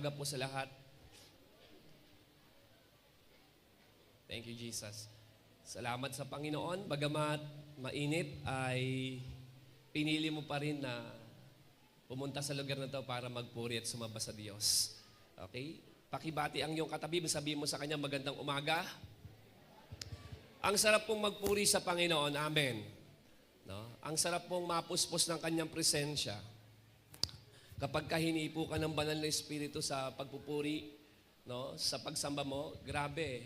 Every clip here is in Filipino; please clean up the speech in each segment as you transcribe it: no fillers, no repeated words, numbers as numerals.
umaga po sa lahat. Thank you, Jesus. Salamat sa Panginoon. Bagamat mainit, ay pinili mo pa rin na pumunta sa lugar na ito para magpuri at sumamba sa Diyos. Okay? Pakibati ang iyong katabi. Sabihin mo sa kanya, magandang umaga. Ang sarap pong magpuri sa Panginoon. Amen. No? Ang sarap pong mapuspos ng kanyang presensya. Kapag kahinipo ka ng banal na Espiritu sa pagpupuri, no, sa pagsamba mo, grabe.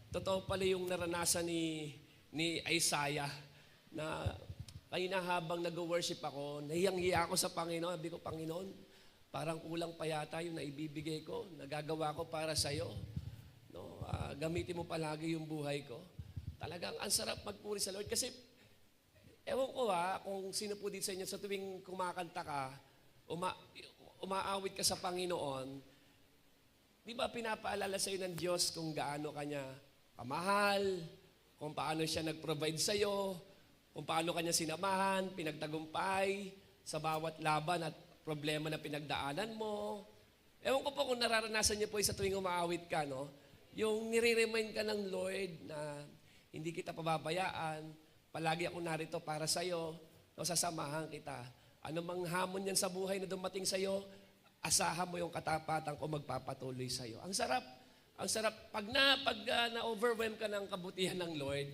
Totoo pala yung naranasan ni Isaiah na kanina habang nag-worship ako, nahiyang-hiya ako sa Panginoon. Sabi ko, Panginoon, parang kulang pa yata yung naibibigay ko, nagagawa ko para sa'yo. No, gamitin mo palagi yung buhay ko. Talagang ang sarap magpuri sa Lord. Kasi, ewan ko kung sino po dito sa inyo, sa tuwing kumakanta ka, umaawit ka sa Panginoon, di ba pinapaalala sa iyo ng Diyos kung gaano kanya kamahal, kung paano siya nag-provide sa iyo, kung paano kanya sinamahan, pinagtagumpay sa bawat laban at problema na pinagdaanan mo. Ewan ko po kung nararanasan niyo po sa tuwing umaawit ka, no? Yung nire-remind ka ng Lord na hindi kita pababayaan, palagi ako narito para sa iyo, no, sasamahan kita. Ano mang hamon yan sa buhay na dumating sa iyo, asahan mo yung katapatan ko magpapatuloy sa iyo. Ang sarap. Ang sarap. Pag na-overwhelm ka ng kabutihan ng Lord,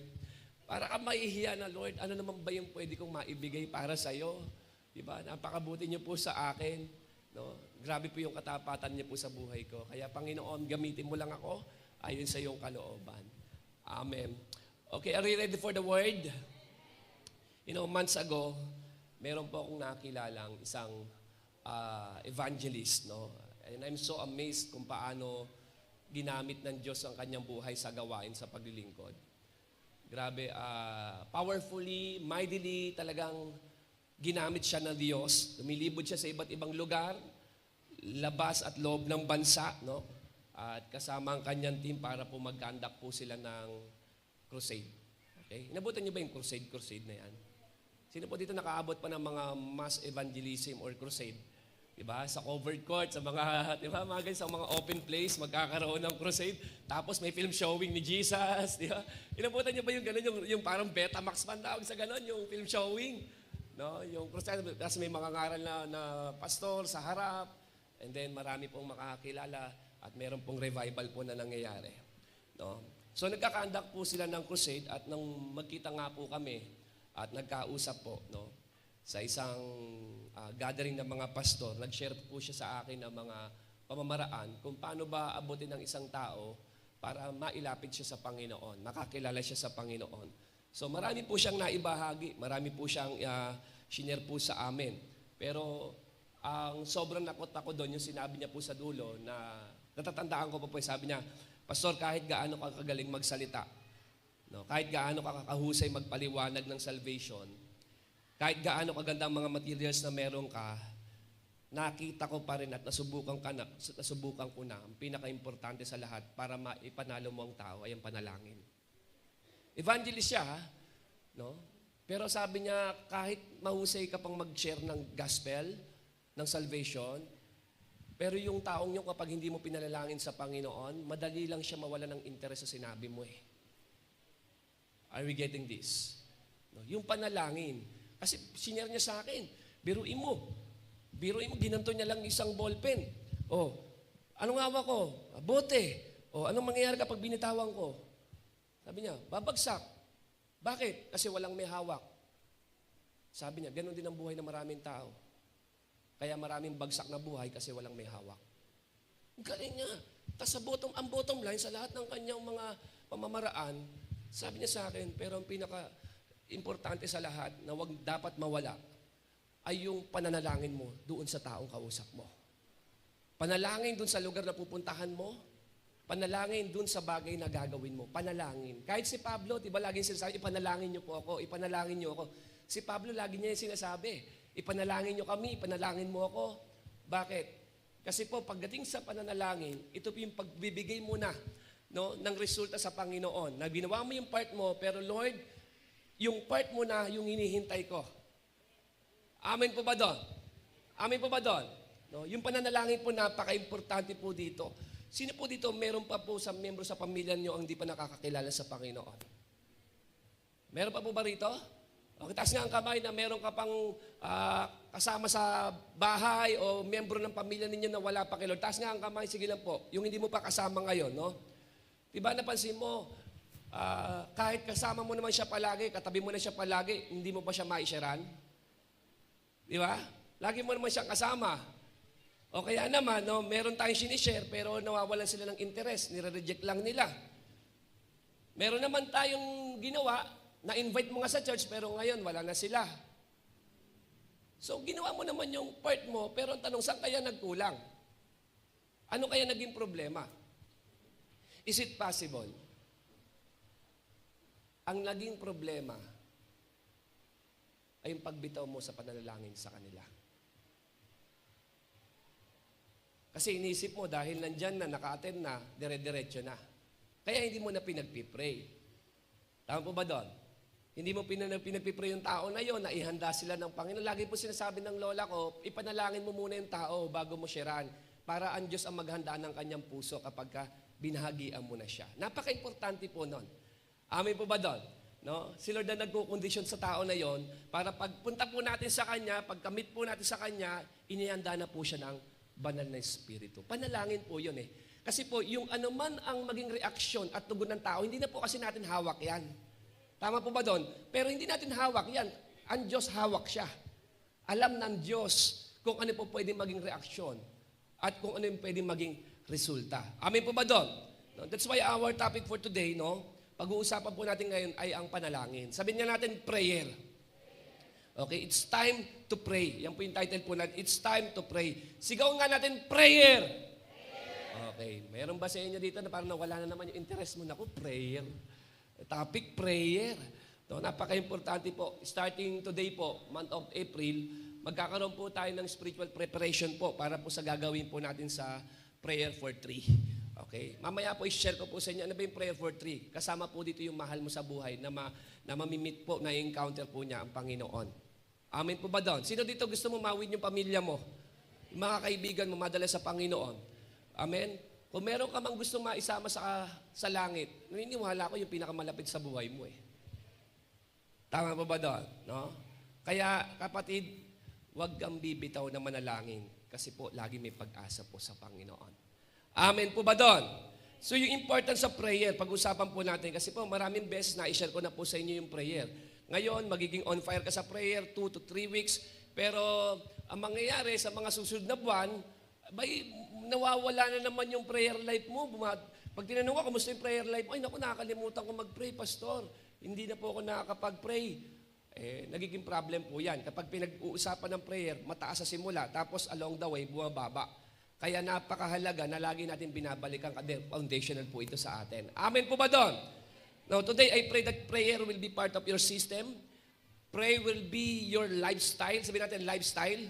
para ka maihiya na, Lord, ano naman ba yung pwede kong maibigay para sa iyo? Diba? Napakabuti niyo po sa akin. No? Grabe po yung katapatan niyo po sa buhay ko. Kaya, Panginoon, gamitin mo lang ako ayon sa iyong kalooban. Amen. Okay, are you ready for the word? You know, months ago, meron po akong nakilalang isang evangelist, no? And I'm so amazed kung paano ginamit ng Diyos ang kanyang buhay sa gawain sa paglilingkod. Grabe, powerfully, mightily, talagang ginamit siya ng Diyos. Lumilibot siya sa iba't ibang lugar, labas at loob ng bansa, no? At kasama ang kanyang team para po mag-conduct po sila ng crusade. Okay? Inabutan niyo ba yung crusade na yan? Sino po dito nakaabot pa ng mga mass evangelism or crusade? Diba? Sa covered court, sa mga, diba, sa mga open place, magkakaroon ng crusade. Tapos may film showing ni Jesus. Diba? Inabutan niyo ba yung gano'n, yung parang Betamax man tawag sa gano'n, yung film showing? No? Yung crusade, tapos may mga ngaral na pastor sa harap. And then marami pong makakilala at meron pong revival po na nangyayari. No? So nagkakandak po sila ng crusade at nang magkita nga po kami, at nagkausap po, no, sa isang gathering ng mga pastor, nag-share po siya sa akin ng mga pamamaraan kung paano ba abutin ng isang tao para mailapit siya sa Panginoon, makakilala siya sa Panginoon. So marami po siyang naibahagi, marami po siyang shinare po sa amin. Pero ang sobrang nakot ako doon, yung sinabi niya po sa dulo na natatandaan ko po, sabi niya, Pastor, kahit gaano ka kagaling magsalita, no, kahit gaano ka kakahusay magpaliwanag ng salvation, kahit gaano kaganda ang mga materials na meron ka, nakita ko pa rin at nasubukan ko na, ang pinaka-importante sa lahat para maipanalo mo ang tao ay ang panalangin. Evangelist siya, no? Pero sabi niya, kahit mahusay ka pang mag-share ng gospel, ng salvation, pero yung taong yun kapag hindi mo pinalalangin sa Panginoon, madali lang siya mawala ng interes sa sinabi mo eh. Are we getting this? No, yung panalangin. Kasi sinare niya sa akin, biruin mo, ginanto niya lang isang ballpen. Oh, anong hawak ko? Bote. Oh, anong mangyayari kapag binitawan ko? Sabi niya, babagsak. Bakit? Kasi walang may hawak. Sabi niya, ganun din ang buhay ng maraming tao. Kaya maraming bagsak na buhay kasi walang may hawak. Galing niya. Tapos ang bottom line sa lahat ng kanyang mga pamamaraan, sabi niya sa akin, pero ang pinaka-importante sa lahat na wag dapat mawala ay yung pananalangin mo doon sa taong kausap mo. Panalangin doon sa lugar na pupuntahan mo. Panalangin doon sa bagay na gagawin mo. Panalangin. Kahit si Pablo, di ba laging sinasabi, ipanalangin niyo po ako, ipanalangin niyo ako. Si Pablo, lagi niya yung sinasabi, ipanalangin niyo kami, ipanalangin mo ako. Bakit? Kasi po, pagdating sa pananalangin, ito po yung pagbibigay mo na, no, ng resulta sa Panginoon. Na ginawa mo yung part mo, pero Lord, yung part mo na yung hinihintay ko. Amen po ba doon? Amen po ba doon? No? Yung pananalangin po, napaka-importante po dito. Sino po dito, meron pa po sa membro sa pamilya nyo ang di pa nakakakilala sa Panginoon? Meron pa po ba rito? Okay, taas nga ang kamay na meron ka pang kasama sa bahay o membro ng pamilya ninyo na wala pa kay Lord. Taas nga ang kamay, sige lang po. Yung hindi mo pa kasama ngayon, no? Diba napansin mo, kahit kasama mo naman siya palagi, katabi mo na siya palagi, hindi mo pa siya maisharan? Di ba? Lagi mo naman siyang kasama. O kaya naman, no, meron tayong sinishare pero nawawalan sila ng interest, nire-reject lang nila. Meron naman tayong ginawa, na-invite mo nga sa church pero ngayon wala na sila. So ginawa mo naman yung part mo pero ang tanong, saan kaya nagkulang? Ano kaya naging problema? Is it possible? Ang naging problema ay yung pagbitaw mo sa panalangin sa kanila. Kasi inisip mo dahil nandyan na, naka-attend na, dire-diretso na. Kaya hindi mo na pinagpipray. Tama po ba doon? Hindi mo pinagpipray yung tao na yon, na ihanda sila ng Panginoon. Lagi po sinasabi ng lola ko, ipanalangin mo muna yung tao bago mo sharean para ang Diyos ang maghanda ng kanyang puso kapag binahagian mo na siya. Napaka-importante po nun. Amin po ba doon? No? Si Lord na nagkukondisyon sa tao na yon para pagpunta po natin sa Kanya, pagkamit po natin sa Kanya, inihanda na po siya ng banal na Espiritu. Panalangin po yun eh. Kasi po, yung anuman ang maging reaksyon at tugon ng tao, hindi na po kasi natin hawak yan. Tama po ba doon? Pero hindi natin hawak yan. Ang Diyos hawak siya. Alam ng Diyos kung ano po pwedeng maging reaksyon at kung ano yung pwedeng maging resulta. Amin po ba doon? No? That's why our topic for today, no? Pag-uusapan po natin ngayon ay ang panalangin. Sabihin nga natin, prayer. Okay, it's time to pray. Yan po yung title po natin, it's time to pray. Sigaw nga natin, prayer! Okay, mayroon ba sa inyo dito na parang nawala na naman yung interest mo? Naku, prayer. Topic, prayer. No, napaka-importante po. Starting today po, month of April, magkakaroon po tayo ng spiritual preparation po para po sa gagawin po natin sa Prayer for 3. Okay? Mamaya po, i-share ko po sa inyo ano ba yung Prayer for 3. Kasama po dito yung mahal mo sa buhay na mamimit po, na encounter po niya ang Panginoon. Amen po ba doon? Sino dito gusto mo mawin yung pamilya mo? Yung mga kaibigan mo madala sa Panginoon? Amen? Kung meron ka mang gusto maisama sa langit, naniniwala ko yung pinakamalapit sa buhay mo eh. Tama po ba doon? No? Kaya kapatid, huwag kang bibitaw na manalangin kasi po lagi may pag-asa po sa Panginoon. Amen po ba doon? So yung importance sa prayer, pag-usapan po natin kasi po maraming beses na i-share ko na po sa inyo yung prayer. Ngayon, magiging on fire ka sa prayer 2 to 3 weeks, pero ang mangyayari sa mga susunod na buwan, nawawala na naman yung prayer life mo. Pag tinanong ko, kamusta yung prayer life? Ay, naku, nakakalimutan ko mag-pray, pastor. Hindi na po ako nakakapag-pray. Nagiging problem po yan. Kapag pinag-uusapan ng prayer, mataas sa simula, tapos along the way, bumababa. Kaya napakahalaga na lagi natin binabalikan kasi foundational po ito sa atin. Amen po ba doon? Now, today I pray that prayer will be part of your system. Prayer will be your lifestyle. Sabihin natin, lifestyle.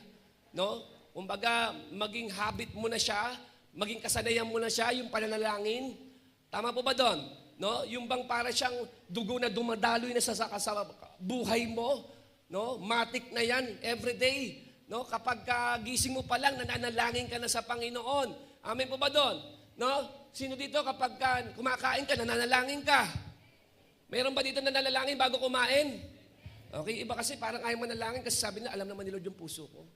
No? Kumbaga, maging habit mo na siya, maging kasanayan mo na siya, yung pananalangin. Tama po ba doon? No? Yung bang para siyang dugo na dumadaloy na sa buhay mo. No? Matik na yan, everyday. No? Kapag gising mo pa lang, nananalangin ka na sa Panginoon. Amen po ba doon? No? Sino dito kapag kumakain ka, nananalangin ka? Mayroon ba dito nananalangin bago kumain? Okay, iba kasi parang ayaw manalangin kasi sabi na, alam naman ni Lord yung puso ko.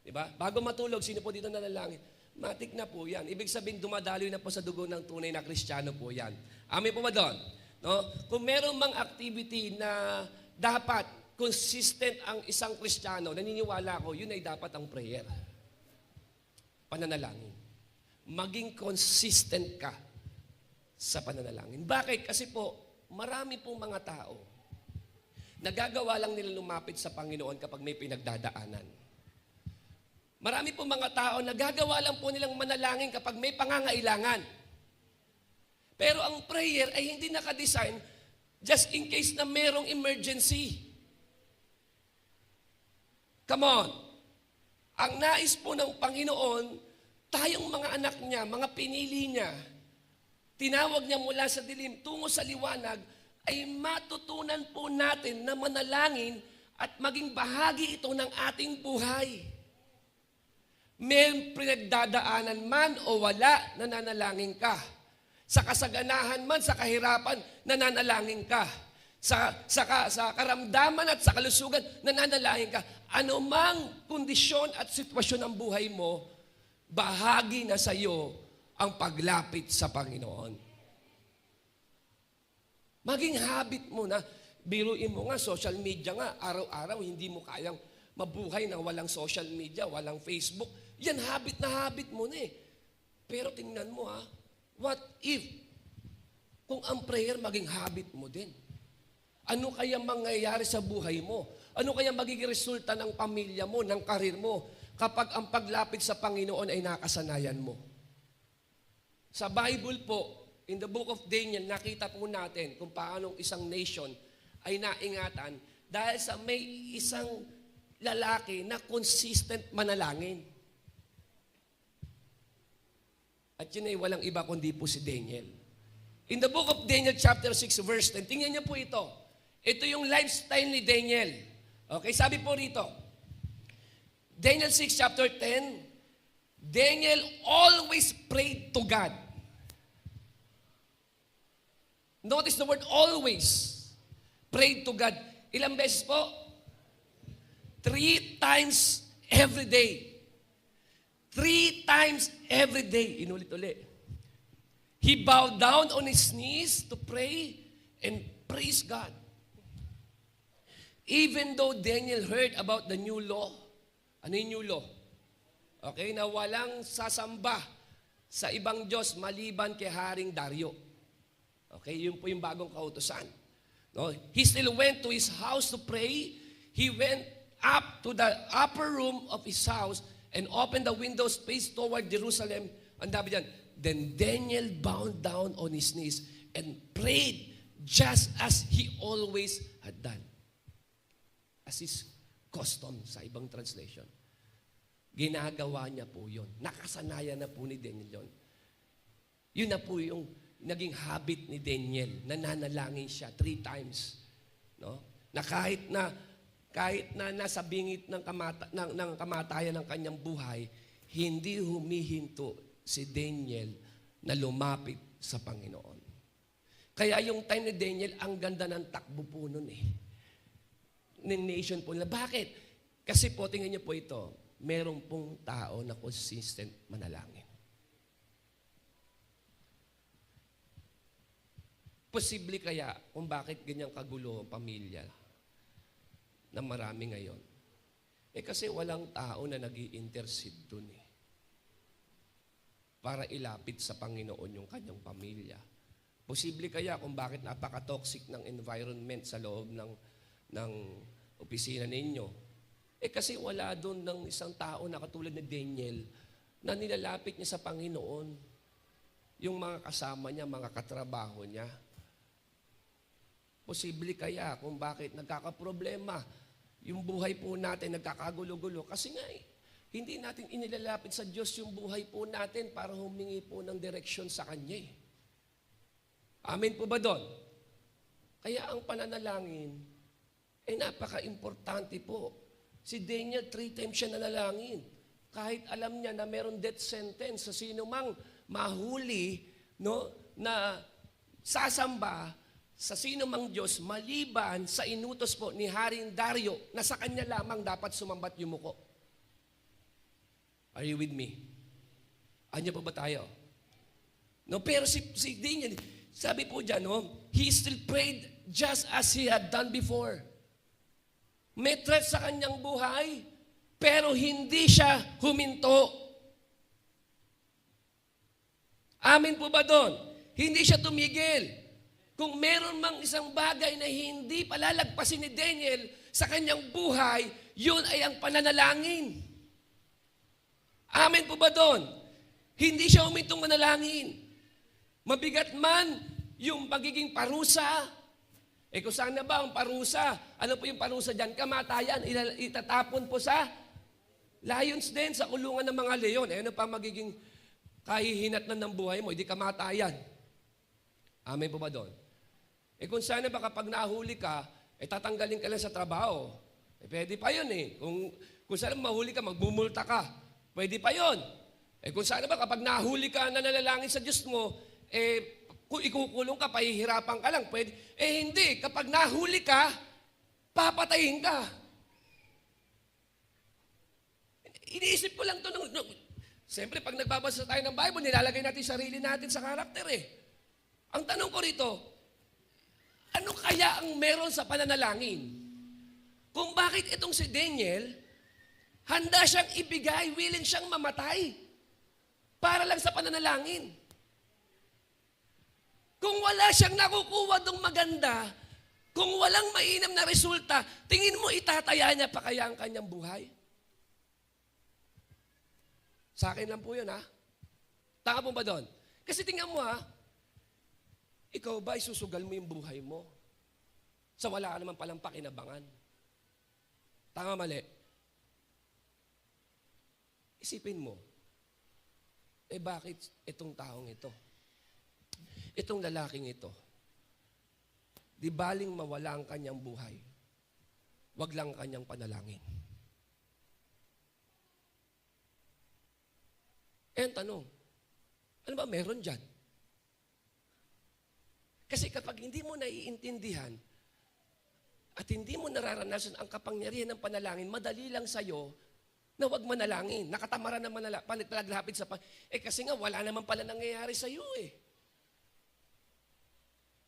Diba? Bago matulog, sino po dito nanalangin? Matik na po yan. Ibig sabihin, dumadaloy na po sa dugo ng tunay na Kristiyano po yan. Amen po ba doon? No? Kung meron mang activity na dapat consistent ang isang Kristiyano, naniniwala ko, yun ay dapat ang prayer. Pananalangin. Maging consistent ka sa pananalangin. Bakit? Kasi po, marami pong mga tao, nagagawa lang nila lumapit sa Panginoon kapag may pinagdadaanan. Marami pong mga tao, nagagawa lang po nilang manalangin kapag may pangangailangan. Pero ang prayer ay hindi nakadesign just in case na merong emergency. Come on. Ang nais po ng Panginoon, tayong mga anak niya, mga pinili niya, tinawag niya mula sa dilim tungo sa liwanag, ay matutunan po natin na manalangin at maging bahagi ito ng ating buhay. May pinagdadaanan man o wala, nananalangin ka. Sa kasaganahan man, sa kahirapan, nananalangin ka. Sa karamdaman at sa kalusugan, nananalangin ka. Anumang kondisyon at sitwasyon ng buhay mo, bahagi na sa iyo ang paglapit sa Panginoon. Maging habit mo na, biruin mo nga, social media nga, araw-araw, hindi mo kayang mabuhay na walang social media, walang Facebook. Yan, habit na habit mo na eh. Pero tingnan mo ha, what if, kung ang prayer maging habit mo din? Ano kaya mangyayari sa buhay mo? Ano kaya magiging resulta ng pamilya mo, ng karir mo, kapag ang paglapit sa Panginoon ay nakasanayan mo? Sa Bible po, in the book of Daniel, nakita po natin kung paano isang nation ay naingatan dahil sa may isang lalaki na consistent manalangin. At yun ay walang iba kundi po si Daniel. In the book of Daniel chapter 6 verse 10, tingnan niyo po ito. Ito yung lifestyle ni Daniel. Okay, sabi po rito, Daniel 6 chapter 10, Daniel always prayed to God. Notice the word always. Prayed to God. Ilang beses po? 3 times every day. 3 times every day. Inulit-ulit. He bowed down on his knees to pray and praise God. Even though Daniel heard about the new law, ano yung new law? Okay, na walang sasamba sa ibang Diyos maliban kay Haring Dario. Okay, yun po yung bagong kautusan. No? He still went to his house to pray. He went up to the upper room of his house and opened the windows faced toward Jerusalem. Ang dabi dyan, then Daniel bowed down on his knees and prayed just as he always had done. As his custom sa ibang translation. Ginagawa niya po yun. Nakasanayan na po ni Daniel yun. Yun na po yung naging habit ni Daniel. Nananalangin siya 3 times. No? Na kahit na nasa bingit ng kamatayan ng kanyang buhay, hindi humihinto si Daniel na lumapit sa Panginoon. Kaya yung time ni Daniel, ang ganda ng takbo po nun eh. Ng nation po nila. Bakit? Kasi po, tingnan niyo po ito, merong pong tao na consistent manalangin. Posible kaya kung bakit ganyang kagulo ang pamilya na marami ngayon? Kasi walang tao na nag-i-intercede dun eh. Para ilapit sa Panginoon yung kanyang pamilya. Posible kaya kung bakit napaka-toxic ng environment sa loob ng opisina ninyo. Kasi wala doon ng isang tao na katulad ni Daniel na nilalapit niya sa Panginoon yung mga kasama niya, mga katrabaho niya. Posible kaya kung bakit nagkakaproblema yung buhay po natin, nagkakagulo-gulo. Kasi nga hindi natin inilalapit sa Diyos yung buhay po natin para humingi po ng direksyon sa Kanya eh. Amen po ba doon? Kaya ang pananalangin ay napaka-importante po. Si Daniel, 3 times siya nanalangin. Kahit alam niya na meron death sentence sa sino mang mahuli, no, na sasamba sa sino mang Diyos maliban sa inutos po ni Haring Dario na sa kanya lamang dapat sumambat yung muko. Are you with me? Anya pa ba tayo? No, pero si Daniel, sabi po dyan, no, he still prayed just as he had done before. May threat sa kanyang buhay, pero hindi siya huminto. Amen po ba doon? Hindi siya tumigil. Kung meron mang isang bagay na hindi palalagpasin ni Daniel sa kanyang buhay, yun ay ang pananalangin. Amen po ba doon? Hindi siya humintong manalangin. Mabigat man yung pagiging parusa. Kung saan na ba ang parusa? Ano po yung parusa dyan? Kamatayan. Itatapon po sa lions din, sa kulungan ng mga leon. Ano pa magiging kahihinatnan ng buhay mo? Hindi kamatayan. Amen po ba doon? Kung saan na ba kapag nahuli ka, tatanggalin ka lang sa trabaho. Pwede pa yun eh. Kung saan mahuli ka, magbumulta ka. Pwede pa yon. Kung saan ba, kapag nahuli ka na nalalangin sa Diyos mo, kung ikukulong ka, pahihirapan ka lang, pwede. Hindi. Kapag nahuli ka, papatayin ka. Iniisip ko lang ito. Siyempre, pag nagbabasa tayo ng Bible, nilalagay natin sarili natin sa karakter Ang tanong ko rito, ano kaya ang meron sa pananalangin? Kung bakit itong si Daniel, handa siyang ibigay, willing siyang mamatay para lang sa pananalangin. Kung wala siyang nakukuha dong maganda, kung walang mainam na resulta, tingin mo itataya niya pa kaya ang kanyang buhay? Sa akin lang po yun, Tama po ba doon? Kasi tingnan mo, ikaw ba isusugal mo yung buhay mo? Sa wala ka naman palang pakinabangan. Tama, mali. Isipin mo, bakit itong taong ito? Itong lalaking ito, di baling mawala ang kanyang buhay, wag lang kanyang panalangin. Ang tanong, ano ba meron dyan? Kasi kapag hindi mo naiintindihan at hindi mo nararanasan ang kapangyarihan ng panalangin, madali lang sa'yo na huwag manalangin. Nakatamaran na palaglapit sa kasi nga wala naman pala nangyayari sa'yo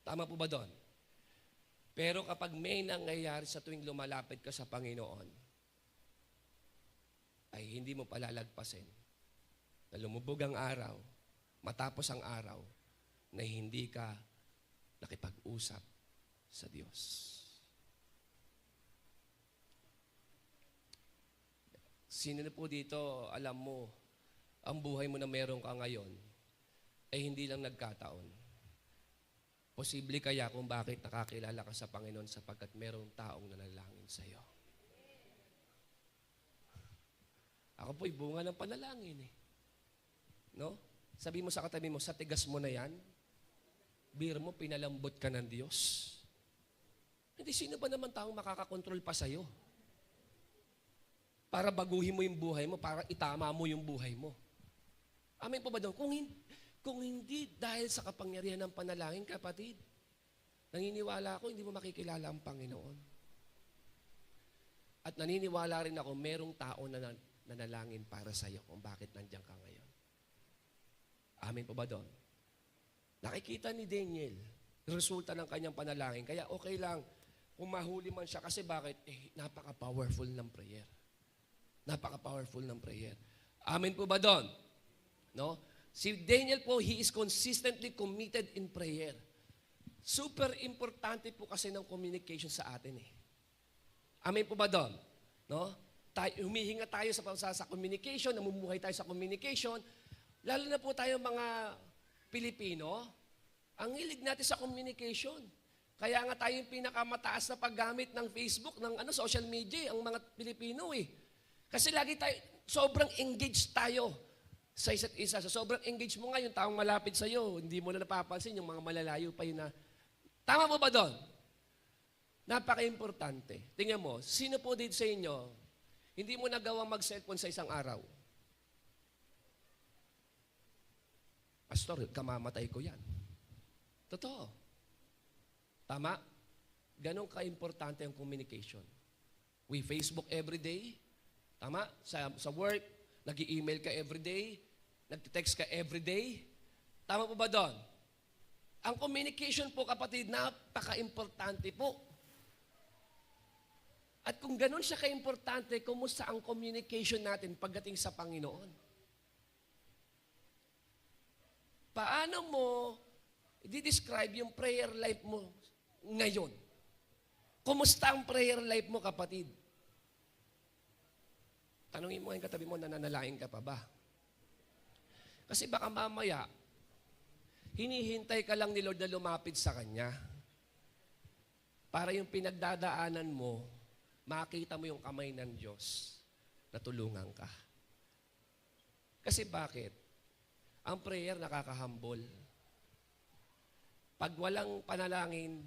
Tama po ba doon? Pero kapag may nangyayari sa tuwing lumalapit ka sa Panginoon, ay hindi mo palalagpasin na lumubog ang araw, matapos ang araw, na hindi ka nakipag-usap sa Diyos. Sino na po dito, alam mo, ang buhay mo na meron ka ngayon, ay hindi lang nagkataon. Posible kaya kung bakit nakakilala ka sa Panginoon sapagkat merong taong nanalangin sa iyo. Ako po'y bunga ng panalangin No? Sabi mo sa katabi mo, sa tigas mo na yan, biro mo, pinalambot ka ng Diyos. Hindi, sino ba naman taong makakakontrol pa sa'yo? Para baguhin mo yung buhay mo, para itama mo yung buhay mo. Amen po ba doon? Kung hindi dahil sa kapangyarihan ng panalangin, kapatid, naniniwala ako, hindi mo makikilala ang Panginoon. At naniniwala rin ako, merong tao na nanalangin para sa'yo kung bakit nandiyan ka ngayon. Amen po ba doon? Nakikita ni Daniel, resulta ng kanyang panalangin. Kaya okay lang kung mahuli man siya. Kasi bakit? Napaka-powerful ng prayer. Napaka-powerful ng prayer. Amen po ba doon? No? Si Daniel po, he is consistently committed in prayer. Super importante po kasi ng communication sa atin Amen po ba doon? No? Humihinga tayo sa communication, namumuhay tayo sa communication. Lalo na po tayo mga Pilipino, ang hilig natin sa communication. Kaya nga tayo yung pinakamataas na paggamit ng Facebook, ng social media, ang mga Pilipino Kasi lagi tayo, sobrang engaged tayo sa isa't isa. So, sobrang engaged mo nga yung taong malapit sa'yo, hindi mo na napapansin yung mga malalayo pa yun na. Tama mo ba doon? Napaka-importante. Tingnan mo, sino po dito sa inyo, hindi mo nagawang mag-cellphone sa isang araw? Pastor, kamamatay ko yan. Totoo. Tama? Ganon ka-importante ang communication. We Facebook every day. Tama? Sa work, nag-i-email ka every day. Nag-text ka every day. Tama po ba doon? Ang communication po, kapatid, napaka-importante po. At kung ganon siya ka-importante, kumusta ang communication natin pagdating sa Panginoon? Paano mo i-describe yung prayer life mo ngayon? Kumusta ang prayer life mo, kapatid? Tanungin mo yung katabi mo, nananalain ka pa ba? Kasi baka mamaya, hinihintay ka lang ni Lord na lumapit sa Kanya para yung pinagdadaanan mo, makita mo yung kamay ng Diyos na tulungan ka. Kasi bakit? Ang prayer nakakahambol. Pag walang panalangin,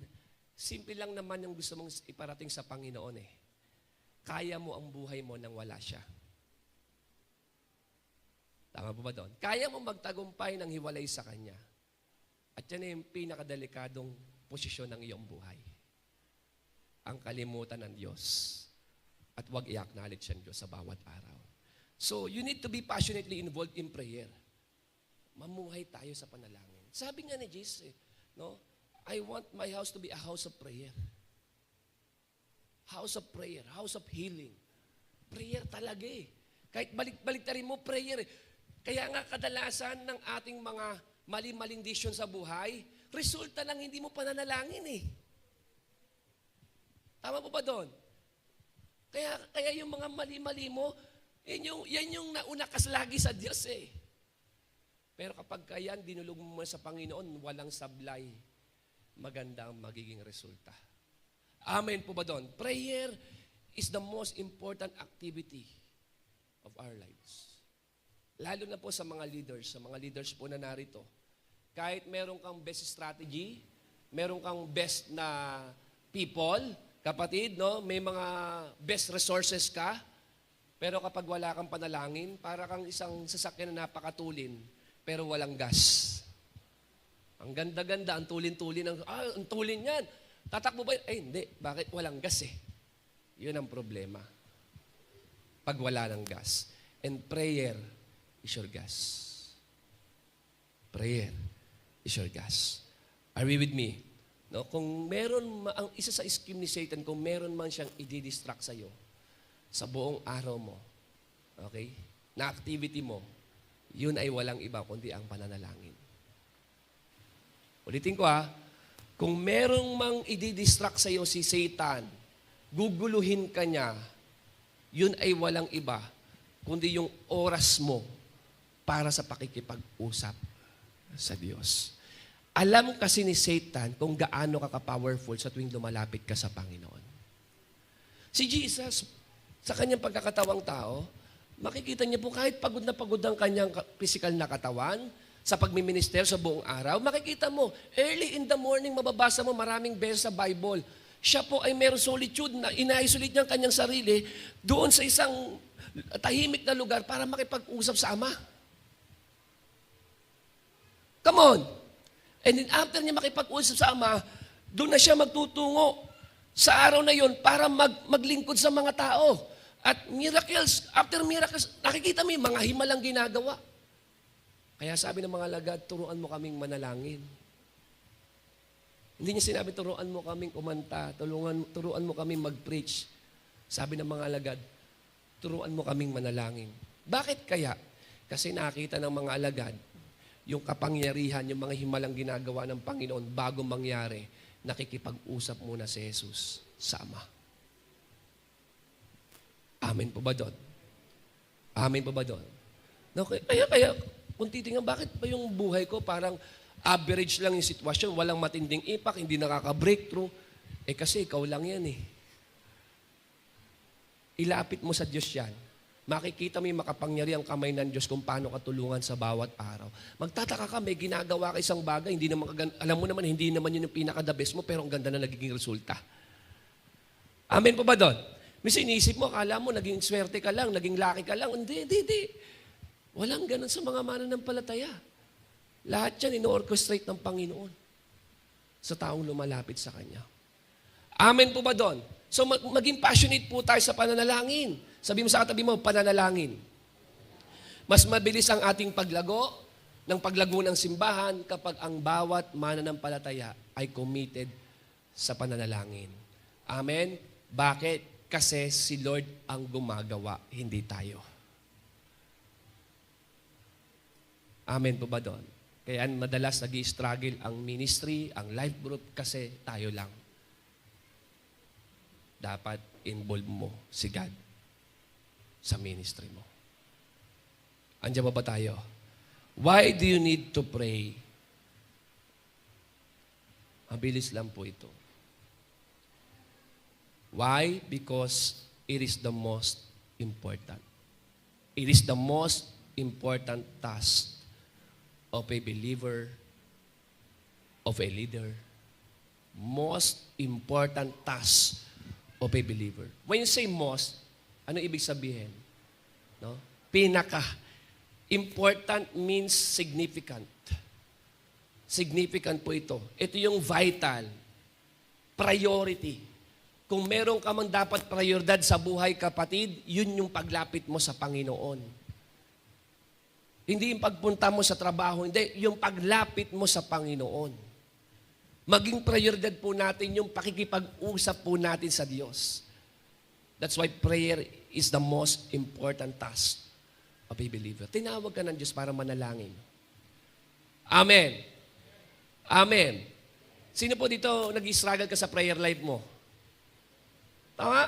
simple lang naman yung gusto mong iparating sa Panginoon Kaya mo ang buhay mo nang wala siya. Tama po ba doon? Kaya mo magtagumpay ng hiwalay sa Kanya. At yan ay yung pinakadelikadong posisyon ng iyong buhay. Ang kalimutan ng Diyos. At huwag i-acknowledge ang Diyos sa bawat araw. So, you need to be passionately involved in prayer. Mamuhay tayo sa panalangin. Sabi nga ni Jesus, no? I want my house to be a house of prayer. House of prayer, house of healing. Prayer talaga eh. Kahit balik-baliktarin mo, prayer eh. Kaya nga kadalasan ng ating mga mali-maling decision sa buhay, resulta lang hindi mo pananalangin eh. Tama po ba doon? Kaya yung mga mali-mali mo, yan yung nauna ka lagi sa Diyos eh. Pero kapag kayan, dinulog mo sa Panginoon, walang sablay, maganda ang magiging resulta. Amen po ba doon? Prayer is the most important activity of our lives. Lalo na po sa mga leaders po na narito. Kahit meron kang best strategy, meron kang best na people, kapatid, no? May mga best resources ka, pero kapag wala kang panalangin, para kang isang sasakyan na napakatulin, pero walang gas. Ang ganda-ganda, ang tulin-tulin, ang tulin yan. Tatakbo ba? Hindi. Bakit? Walang gas eh. Yun ang problema. Pag wala ng gas. And prayer is your gas. Prayer is your gas. Are you with me? No? Kung meron, ang isa sa scheme ni Satan, kung meron man siyang i-distract sa'yo sa buong araw mo, okay, na activity mo, yun ay walang iba kundi ang pananalangin. Ulitin ko kung merong mang i-distract sa'yo si Satan, guguluhin ka niya, yun ay walang iba kundi yung oras mo para sa pakikipag-usap sa Diyos. Alam kasi ni Satan kung gaano ka ka-powerful sa tuwing lumalapit ka sa Panginoon. Si Jesus, sa kanyang pagkakatawang tao, makikita niya po kahit pagod na pagod ang kanyang physical na katawan, sa pagmiminister sa buong araw, makikita mo, early in the morning, mababasa mo maraming beses sa Bible. Siya po ay mayroong solitude na ina-isolate niya ang kanyang sarili doon sa isang tahimik na lugar para makipag-usap sa Ama. Come on! And then after niya makipag-usap sa Ama, doon na siya magtutungo sa araw na yon para maglingkod sa mga tao. At miracles, after miracles, nakikita mo yung mga himalang ginagawa. Kaya sabi ng mga alagad, turuan mo kaming manalangin. Hindi niya sinabi, turuan mo kaming kumanta, turuan mo kaming mag-preach. Sabi ng mga alagad, turuan mo kaming manalangin. Bakit kaya? Kasi nakita ng mga alagad, yung kapangyarihan, yung mga himalang ginagawa ng Panginoon bago mangyari, nakikipag-usap muna si Jesus sa Ama. Amen po ba doon? Amen po ba doon? No, kaya, kung titingnan, bakit pa yung buhay ko parang average lang yung sitwasyon, walang matinding impact, hindi nakaka-breakthrough? Kasi ikaw lang yan eh. Ilapit mo sa Diyos yan. Makikita mo yung makapangyariang kamay ng Diyos kung paano katulungan sa bawat araw. Magtataka ka, may ginagawa ka isang bagay, hindi naman alam mo naman, hindi naman yun yung pinaka-the best mo, pero ang ganda na nagiging resulta. Amen po ba doon? Minsan iniisip mo, akala mo, naging swerte ka lang, naging lucky ka lang. Hindi. Walang ganun sa mga mananampalataya. Lahat yan ino-orchestrate ng Panginoon sa taong lumalapit sa Kanya. Amen po ba doon? So maging passionate po tayo sa pananalangin. Sabi mo sa katabi mo, pananalangin. Mas mabilis ang ating paglago ng simbahan kapag ang bawat mananampalataya ay committed sa pananalangin. Amen? Bakit? Kasi si Lord ang gumagawa, hindi tayo. Amen po ba doon? Kaya madalas nag-i-struggle ang ministry, ang life group, kasi tayo lang. Dapat involve mo si God sa ministry mo. Andiyan ba tayo? Why do you need to pray? Mabilis lang po ito. Why? Because it is the most important. It is the most important task of a believer, of a leader. Most important task of a believer. When you say most, ano ibig sabihin? No? Pinaka. Important means significant. Significant po ito. Ito yung vital, priority. Kung meron ka mang dapat prioridad sa buhay, kapatid, yun yung paglapit mo sa Panginoon. Hindi yung pagpunta mo sa trabaho, hindi, yung paglapit mo sa Panginoon. Maging prioridad po natin yung pakikipag-usap po natin sa Diyos. That's why prayer is the most important task of a believer. Tinawag ka ng Diyos para manalangin. Amen. Amen. Sino po dito nag-struggle ka sa prayer life mo? Tama?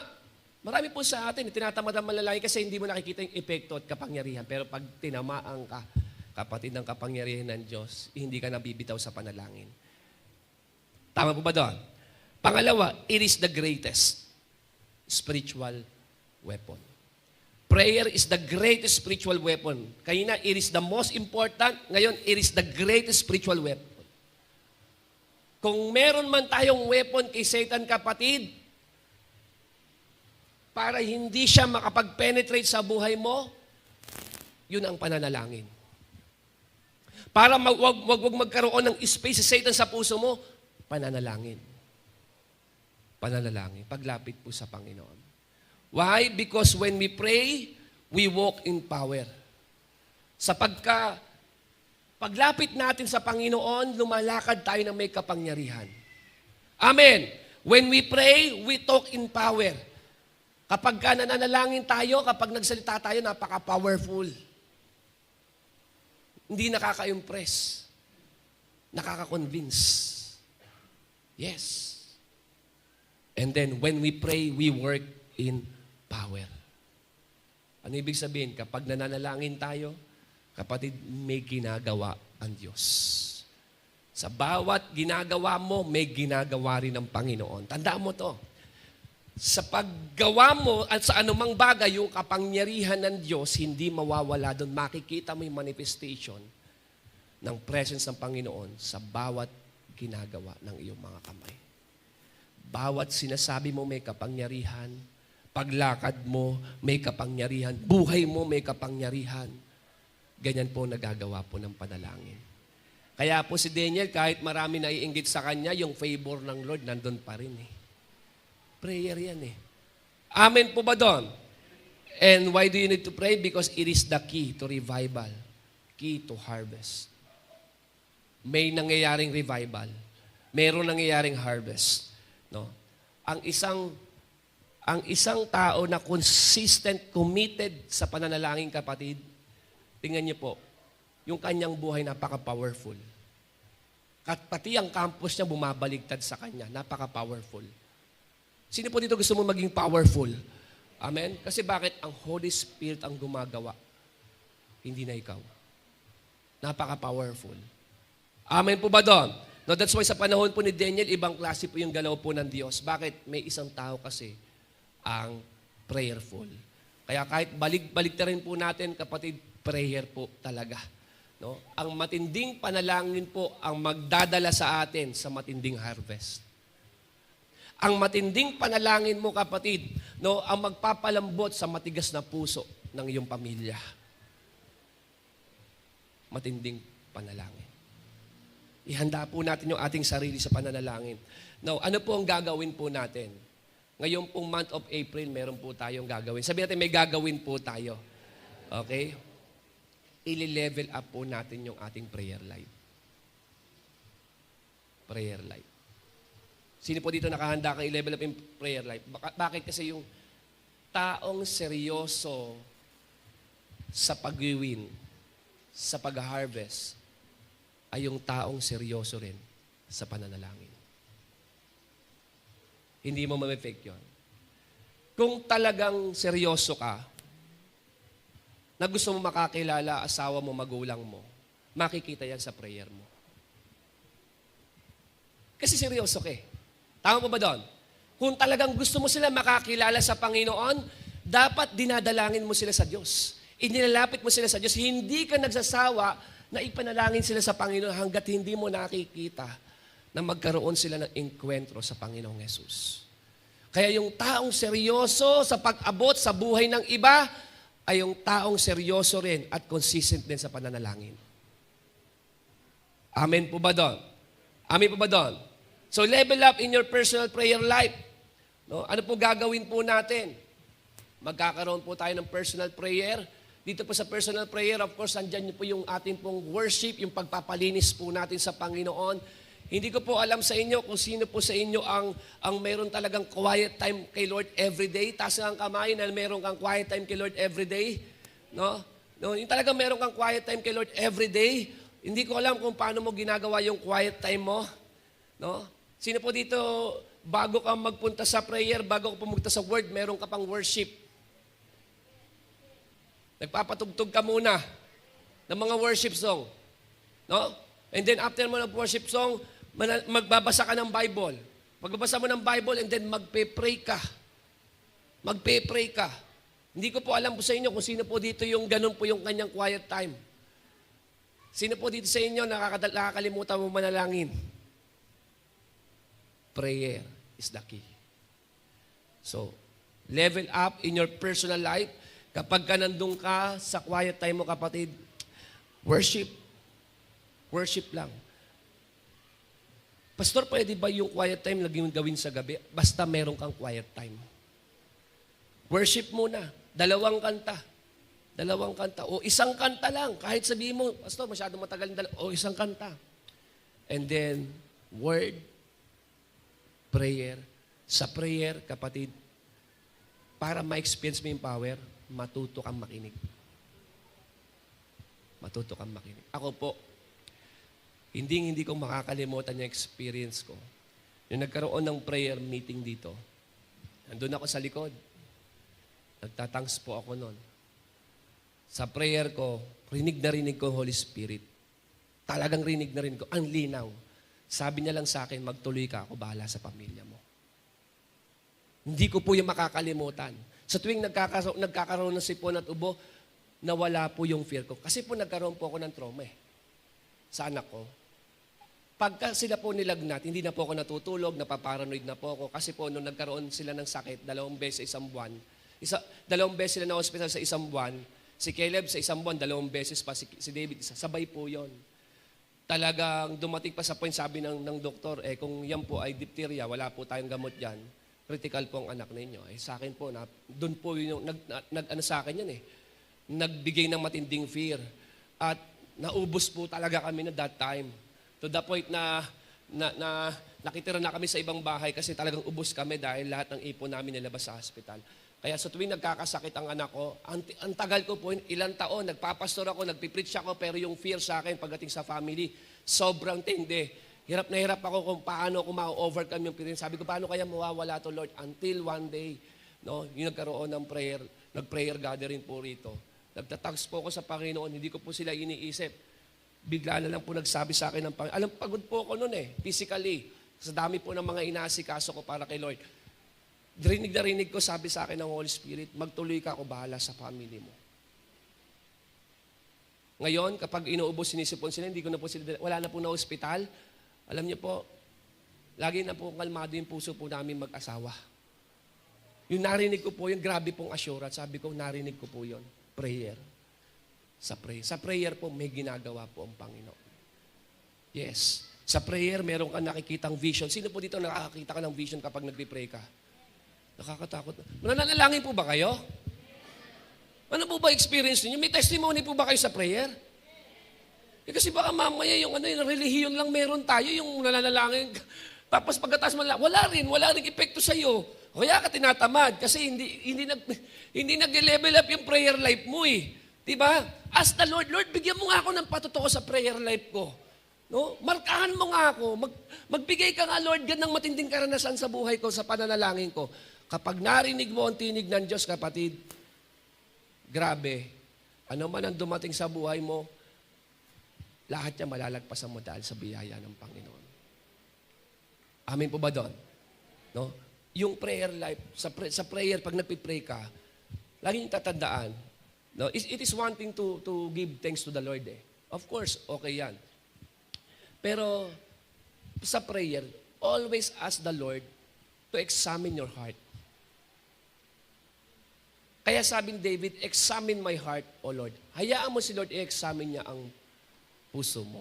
Marami po sa atin, tinatamad ang malalangin kasi hindi mo nakikita yung epekto at kapangyarihan. Pero pag tinamaan ka, kapatid ng kapangyarihan ng Diyos, hindi ka nabibitaw sa panalangin. Tama po ba doon? Pangalawa, it is the greatest spiritual weapon. Prayer is the greatest spiritual weapon. Kanina, it is the most important. Ngayon, it is the greatest spiritual weapon. Kung meron man tayong weapon kay Satan, kapatid, para hindi siya makapag-penetrate sa buhay mo, yun ang pananalangin. Para wag magkaroon ng space si Satan sa puso mo, pananalangin. Pananalangin. Paglapit po sa Panginoon. Why? Because when we pray, we walk in power. Paglapit natin sa Panginoon, lumalakad tayo ng may kapangyarihan. Amen. When we pray, we talk in power. Kapag ka nananalangin tayo, kapag nagsalita tayo, napaka-powerful. Hindi nakaka-impress. Nakaka-convince. Yes. And then, when we pray, we work in power. Ano ibig sabihin? Kapag nananalangin tayo, kapatid, may ginagawa ang Diyos. Sa bawat ginagawa mo, may ginagawa rin ng Panginoon. Tandaan mo to. Sa paggawa mo at sa anumang bagay, yung kapangyarihan ng Diyos, hindi mawawala doon. Makikita mo yung manifestation ng presence ng Panginoon sa bawat ginagawa ng iyong mga kamay. Bawat sinasabi mo may kapangyarihan, paglakad mo may kapangyarihan, buhay mo may kapangyarihan. Ganyan po nagagawa po ng panalangin. Kaya po si Daniel, kahit marami na iinggit sa kanya, yung favor ng Lord nandun pa rin eh. Prayer yan eh. Amen po ba doon? And why do you need to pray? Because it is the key to revival. Key to harvest. May nangyayaring revival. Meron nangyayaring harvest. No? Ang isang tao na consistent, committed sa pananalangin, kapatid, tingnan niyo po, yung kanyang buhay napaka-powerful. Pati ang campus niya bumabaligtad sa kanya. Napaka-powerful. Sino po dito gusto mo maging powerful? Amen? Kasi bakit? Ang Holy Spirit ang gumagawa. Hindi na ikaw. Napaka-powerful. Amen po ba doon? No, that's why sa panahon po ni Daniel, ibang klase po yung galaw po ng Diyos. Bakit? May isang tao kasi ang prayerful. Kaya kahit balik rin po natin, kapatid, prayer po talaga. No? Ang matinding panalangin po ang magdadala sa atin sa matinding harvest. Ang matinding panalangin mo, kapatid, no, ang magpapalambot sa matigas na puso ng iyong pamilya. Matinding panalangin. Ihanda po natin yung ating sarili sa pananalangin. Now, ano po ang gagawin po natin? Ngayong pong month of April, meron po tayong gagawin. Sabi natin, may gagawin po tayo. Okay? I-level up po natin yung ating prayer life. Prayer life. Sino po dito nakahanda kang i-level up yung prayer life? Bakit? Kasi yung taong seryoso sa pag-iwin, sa pag-harvest, ay yung taong seryoso rin sa pananalangin. Hindi mo ma-effect yun. Kung talagang seryoso ka, na gusto mo makakilala asawa mo, magulang mo, makikita yan sa prayer mo. Kasi seryoso ka eh. Tama po ba doon? Kung talagang gusto mo sila makakilala sa Panginoon, dapat dinadalangin mo sila sa Diyos. Inilalapit mo sila sa Diyos. Hindi ka nagsasawa na ipanalangin sila sa Panginoon hanggat hindi mo nakikita na magkaroon sila ng enkwentro sa Panginoong Yesus. Kaya yung taong seryoso sa pag-abot sa buhay ng iba, ay yung taong seryoso rin at consistent din sa pananalangin. Amen po ba doon? Amen po ba doon? So level up in your personal prayer life. No? Ano po gagawin po natin? Magkakaroon po tayo ng personal prayer. Dito po sa personal prayer, of course, andyan po yung ating pong worship, yung pagpapalinis po natin sa Panginoon. Hindi ko po alam sa inyo kung sino po sa inyo ang meron talagang quiet time kay Lord everyday. Taas ang kamay na meron kang quiet time kay Lord everyday. No? No, yung talagang meron kang quiet time kay Lord everyday. Hindi ko alam kung paano mo ginagawa yung quiet time mo. No? Sino po dito, bago ka magpunta sa prayer, bago ka pumunta sa word, meron ka pang worship. Nagpapatugtog ka muna ng mga worship song. No? And then after mo ng worship song, magbabasa ka ng Bible. Magbabasa mo ng Bible and then magpe-pray ka. Magpe-pray ka. Hindi ko po alam po sa inyo kung sino po dito yung ganun po yung kanyang quiet time. Sino po dito sa inyo nakakalimutan mo manalangin? Prayer is the key. So, level up in your personal life. Kapag ka nandun ka sa quiet time mo, kapatid, worship. Worship lang. Pastor, pwede ba yung quiet time gawin sa gabi? Basta meron kang quiet time. Worship muna. 2 kanta. 2 kanta. O 1 kanta lang. Kahit sabihin mo, Pastor, masyado matagal na o 1 kanta. And then, word, prayer. Sa prayer, kapatid, para ma-experience mo yung power, matuto kang makinig. Matuto kang makinig. Ako po, hindi ko makakalimutan yung experience ko. Yung nagkaroon ng prayer meeting dito, nandun ako sa likod. Nagtatangs po ako noon. Sa prayer ko, rinig ko ang Holy Spirit. Talagang rinig na rin ko. Ang linaw. Sabi niya lang sa akin, magtuloy ka, ako bahala sa pamilya mo. Hindi ko po yung makakalimutan. Sa tuwing nagkakaroon ng sipon at ubo, nawala po yung fear ko. Kasi po nagkaroon po ako ng trauma sa anak ko. Pagka sila po nilagnat, hindi na po ako natutulog, napaparanoid na po ako. Kasi po nung nagkaroon sila ng sakit, 2 beses sa isang buwan. 2 beses sila na hospital sa isang buwan. Si Caleb sa isang buwan, 2 beses pa. Si David, sabay po yon. Talagang dumating pa sa point, sabi ng doktor, kung yan po ay diphtheria, wala po tayong gamot yan. Critical po ang anak ninyo. Sa akin po, doon po yung, ano sa akin yan nagbigay ng matinding fear. At naubos po talaga kami na that time. To the point na nakitira na kami sa ibang bahay kasi talagang ubos kami dahil lahat ng ipon namin nilabas sa hospital. Kaya sa tuwing nagkakasakit ang anak ko, ang tagal ko po, ilang taon, nagpapastor ako, nagpipreach ako, pero yung fear sa akin pagdating sa family, sobrang tindi. Hirap na hirap ako kung paano ako ma-overcome yung fear. Sabi ko, paano kaya mawawala to, Lord? Until one day, no, yung nagkaroon ng prayer, nag-prayer gathering po rito. Nagtatags po ako sa Panginoon, hindi ko po sila iniisip. Bigla na lang po nagsabi sa akin ng Panginoon. Alam, pagod po ako noon physically. Sa dami po ng mga inasikaso ko para kay Lord. Rinig na rinig ko, sabi sa akin ng Holy Spirit, magtuloy ka, ako bahala sa family mo. Ngayon, kapag inuubos, sinisipon sila, hindi ko na po sila, wala na po na ospital. Alam niyo po, lagi na po kalmado yung puso po namin mag-asawa. Yung narinig ko po yun, grabe pong assurance. Sabi ko, narinig ko po yun. Prayer. Sa prayer po, may ginagawa po ang Panginoon. Yes. Sa prayer, meron ka nakikitang vision. Sino po dito nakakakita ka ng vision kapag nagpipray ka? Nakakatakot. Nananalangin po ba kayo? Ano po ba experience niyo? May testimony po ba kayo sa prayer? Kasi baka mamaya yung relihiyon lang meron tayo, yung nananalangin. Tapos pagkatapos wala rin epekto sa iyo. Kaya ka tinatamad kasi hindi nag-level up yung prayer life mo Diba? Ask the Lord, bigyan mo nga ako ng patotoo sa prayer life ko. No? Markahan mo nga ako. Magbigay ka nga, Lord, God, ng matinding karanasan sa buhay ko, sa pananalangin ko. Kapag narinig mo ang tinig ng Diyos, kapatid, grabe, ano man ang dumating sa buhay mo, lahat niya malalagpasan mo dahil sa biyaya ng Panginoon. Amin po ba doon? No? Yung prayer life, sa prayer, pag nagpipray ka, laging tatandaan, no? It is one thing to give thanks to the Lord. Of course, okay yan. Pero sa prayer, always ask the Lord to examine your heart. Kaya sabi ni David, examine my heart, O Lord. Hayaan mo si Lord i-examine niya ang puso mo.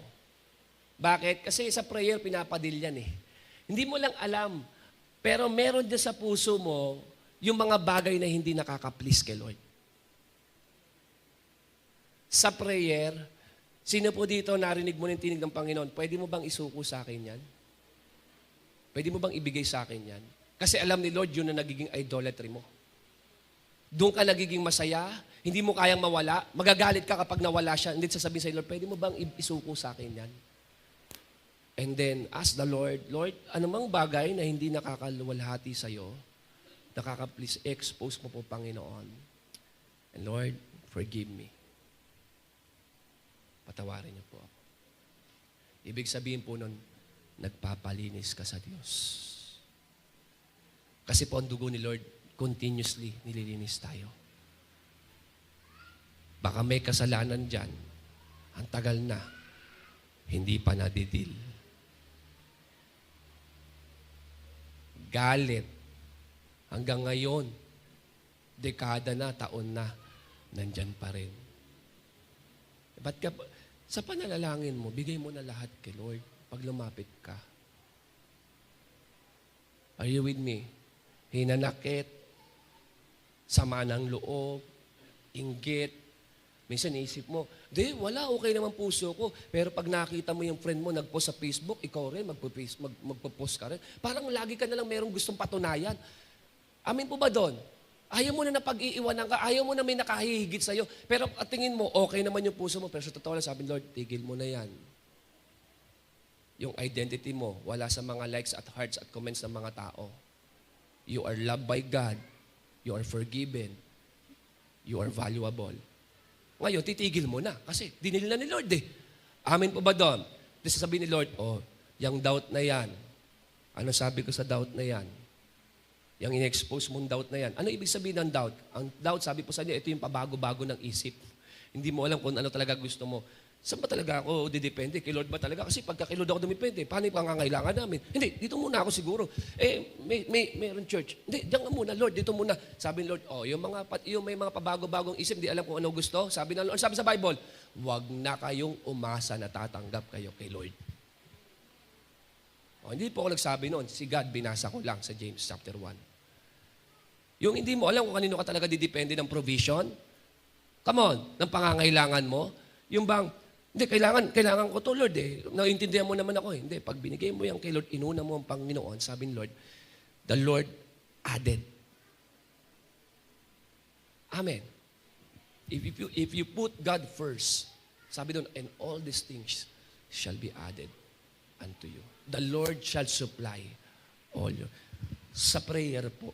Bakit? Kasi sa prayer, pinapadil yan eh. Hindi mo lang alam, pero meron din sa puso mo yung mga bagay na hindi nakaka-please kay Lord. Sa prayer, sino po dito narinig mo ng tinig ng Panginoon, pwede mo bang isuko sa akin yan? Pwede mo bang ibigay sa akin yan? Kasi alam ni Lord, yun na nagiging idolatry mo. Doon ka nagiging masaya, hindi mo kayang mawala, magagalit ka kapag nawala siya, hindi sasabihin sa Lord, pwede mo bang isuko sa akin yan? And then, ask the Lord, Lord, anumang bagay na hindi nakakaluwalhati sa'yo, nakaka-please, expose mo po, Panginoon. And Lord, forgive me. Patawarin niyo po ako. Ibig sabihin po nun, nagpapalinis ka sa Diyos. Kasi po ang dugo ni Lord, continuously nililinis tayo. Baka may kasalanan dyan, ang tagal na, hindi pa nadidil. Galit, hanggang ngayon, dekada na, taon na, nandyan pa rin. Ba't ka, sa panalangin mo, bigay mo na lahat kay Lord pag lumapit ka. Are you with me? Hinanakit, sama ng loob, inggit. Minsan naisip mo, di, wala, okay naman puso ko. Pero pag nakita mo yung friend mo, nagpost sa Facebook, ikaw rin, magpo-post ka rin. Parang lagi ka nalang merong gustong patunayan. Amin po ba doon? Ayaw mo na napag-iiwanan ka, ayaw mo na may nakahihigit sa'yo. Pero at tingin mo, okay naman yung puso mo. Pero sa totoo lang, sabi ng Lord, tigil mo na yan. Yung identity mo, wala sa mga likes at hearts at comments ng mga tao. You are loved by God. You are forgiven. You are valuable. Ngayon, titigil mo na. Kasi dinil na ni Lord eh. Amin po ba doon? Di sasabihin ni Lord, yung doubt na yan. Ano sabi ko sa doubt na yan? Yung in-expose mong doubt na yan. Ano ibig sabihin ng doubt? Ang doubt, sabi po sa niya, ito yung pabago-bago ng isip. Hindi mo alam kung ano talaga gusto mo. Saan ba talaga ako didepende? Kay Lord ba talaga? Kasi pagka kay Lord ako dumipende, paano yung pangangailangan namin? Hindi, dito muna ako siguro. Mayroon church. Hindi, diyan nga muna, Lord, dito muna. Sabi ni Lord, yung may mga pabago-bagong isip, di alam kung ano gusto. Sabi ng Lord, sabi sa Bible, wag na kayong umasa na tatanggap kayo kay Lord. Hindi po ako nagsabi noon. Si God, binasa ko lang sa James chapter 1. Yung hindi mo alam kung kanino ka talaga didepende ng provision, come on, ng pangangailangan mo, yung bang, hindi, kailangan ko to, Lord eh. Naintindihan mo naman ako eh. Hindi, pag binigay mo yan kay Lord, inuna mo ang Panginoon, sabi ni Lord, the Lord added. Amen. If you put God first, sabi doon, and all these things shall be added unto you. The Lord shall supply all you. Sa prayer po,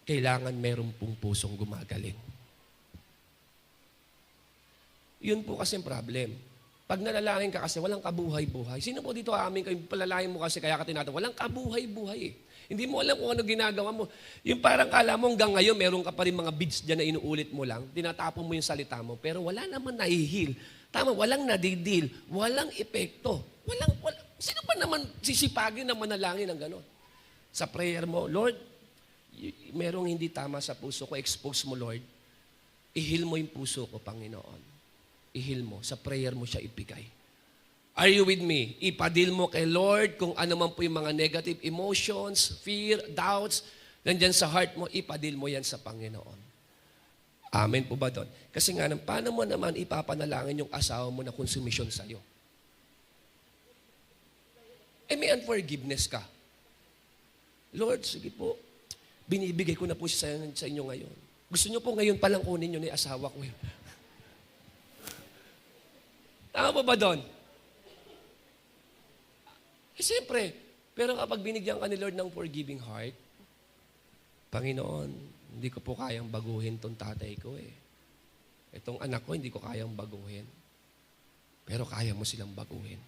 kailangan meron pong pusong gumagaling. Yun po kasi ang problem. Pag nalalangin ka kasi, walang kabuhay-buhay. Sino po dito amin kayo, palalangin mo kasi kaya ka tinatawag, walang kabuhay-buhay eh. Hindi mo alam kung ano ginagawa mo. Yung parang kala mo hanggang ngayon, meron ka pa rin mga beads dyan na inuulit mo lang, tinatapon mo yung salita mo, pero wala naman nahihil. Tama, walang nadidil, walang epekto. Sino pa naman sisipagin na manalangin ng gano'n? Sa prayer mo, Lord, merong hindi tama sa puso ko, expose mo, Lord. Ihil mo yung puso ko, Panginoon. Ihil mo. Sa prayer mo siya ibigay. Are you with me? Ipadil mo kay Lord kung ano man po yung mga negative emotions, fear, doubts, nandyan sa heart mo, ipadil mo yan sa Panginoon. Amen po ba doon? Kasi nga, paano mo naman ipapanalangin yung asawa mo na konsumisyon sa'yo? May unforgiveness ka. Lord, sige po, binibigay ko na po siya sa inyo ngayon. Gusto nyo po ngayon palang kunin nyo na yung asawa ko. Tama ba doon? Siyempre, pero kapag binigyan ka ni Lord ng forgiving heart, Panginoon, hindi ko po kayang baguhin tong tatay ko eh. Itong anak ko, hindi ko kayang baguhin. Pero kaya mo silang baguhin.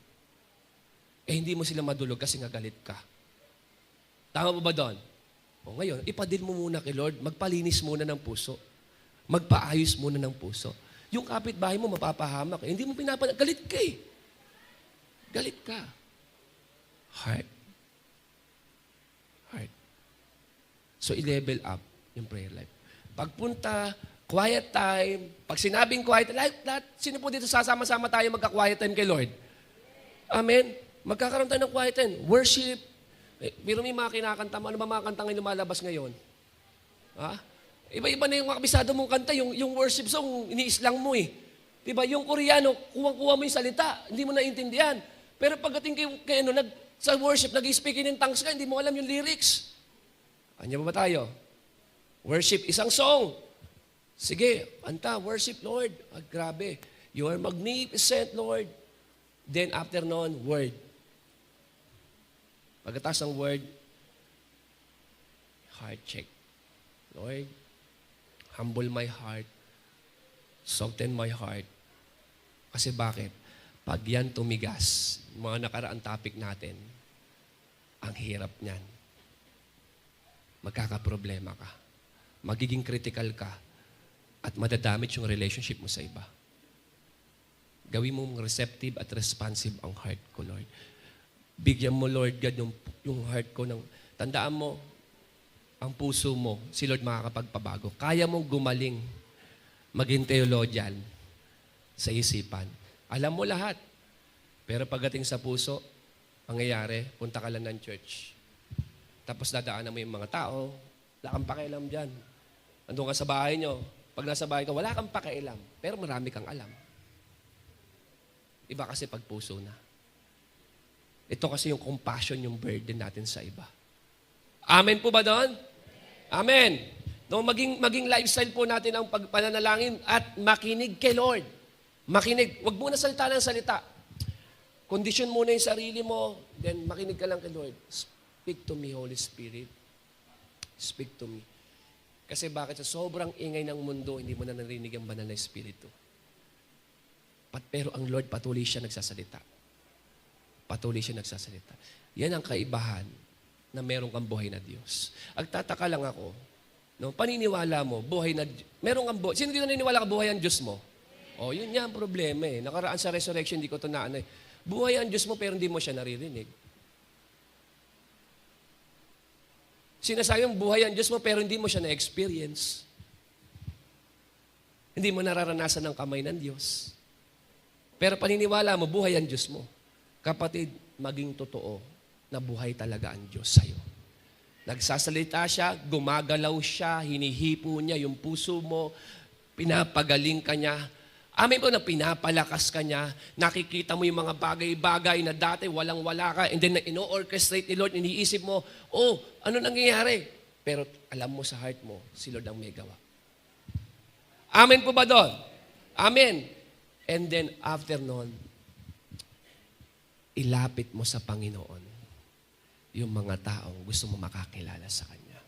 Hindi mo sila madulog kasi nga galit ka. Tama ba doon? Ngayon, ipadil mo muna kay Lord, magpalinis muna ng puso. Magpaayos muna ng puso. Yung kapitbahay mo, mapapahamak. Hindi mo galit ka eh. Galit ka. Heart. So, i-level up yung prayer life. Pagpunta, quiet time. Pag sinabing quiet, lahat, sino po dito sasama-sama tayo magka-quiet time kay Lord? Amen? Magkakaroon tayo ng quiet time. Worship. Pero may mga kinakanta mo. Ano ba mga kantang lumalabas ngayon? Ha? Iba-iba na yung makabisado mong kanta. Yung worship song, iniislang mo eh. Diba? Yung Koreano, kuwang-kuwa mo yung salita. Hindi mo naintindihan. Pero pagdating kay sa worship, nag-speaking in tongues ka, hindi mo alam yung lyrics. Anya ba tayo? Worship, isang song. Sige, anta, worship, Lord. Grabe. You are magnificent, Lord. Then after noon, word. Pagkatapos ng word, heart check. Lord, humble my heart. Soften my heart. Kasi bakit? Pag yan tumigas, mga nakaraang topic natin, ang hirap niyan. Magkakaproblema ka. Magiging critical ka. At madadamage yung relationship mo sa iba. Gawin mong receptive at responsive ang heart ko, Lord. Bigyan mo, Lord God, yung heart ko ng... Tandaan mo, ang puso mo, si Lord makakapagpabago. Kaya mong gumaling, maging theologian sa isipan. Alam mo lahat. Pero pagdating sa puso, mangyayari, punta ka lang ng church. Tapos dadaanan mo yung mga tao, wala kang pakialam dyan. Andun ka sa bahay nyo. Pag nasa bahay ka, wala kang pakialam. Pero marami kang alam. Iba kasi pag puso na. Ito kasi yung compassion, yung burden natin sa iba. Amen po ba doon? Amen. No, maging lifestyle po natin ang pagpananalangin at makinig kay Lord. Makinig. Huwag muna salita ng salita. Condition muna yung sarili mo, then makinig ka lang kay Lord. Speak to me, Holy Spirit. Speak to me. Kasi bakit sa sobrang ingay ng mundo, hindi mo na narinig ang banal na Espiritu. Pero ang Lord patuloy siya nagsasalita. Patuloy siya nagsasalita. Yan ang kaibahan na meron kang buhay na Diyos. Agtataka lang ako, no, paniniwala mo, buhay na, meron kang buhay. Sino dito naniniwala ka buhay ang Diyos mo? O, yun nga ang problema eh. Nakaraan sa resurrection, hindi ko ito naanay. Buhay ang Diyos mo pero hindi mo siya naririnig. Sinasabi mong buhay ang Diyos mo pero hindi mo siya na-experience. Hindi mo nararanasan ng kamay ng Diyos. Pero paniniwala mo, buhay ang Diyos mo. Kapatid, maging totoo na buhay talaga ang Diyos sa'yo. Nagsasalita siya, gumagalaw siya, hinihipo niya yung puso mo, pinapagaling ka niya. Amin po na pinapalakas ka niya, nakikita mo yung mga bagay-bagay na dati walang-wala ka, and then ino-orchestrate ni Lord, iniisip mo, oh, ano nangyayari? Pero alam mo sa heart mo, si Lord ang may gawa. Amen po ba doon? Amen. And then after nun, ilapit mo sa Panginoon yung mga taong gusto mo makakilala sa Kanya.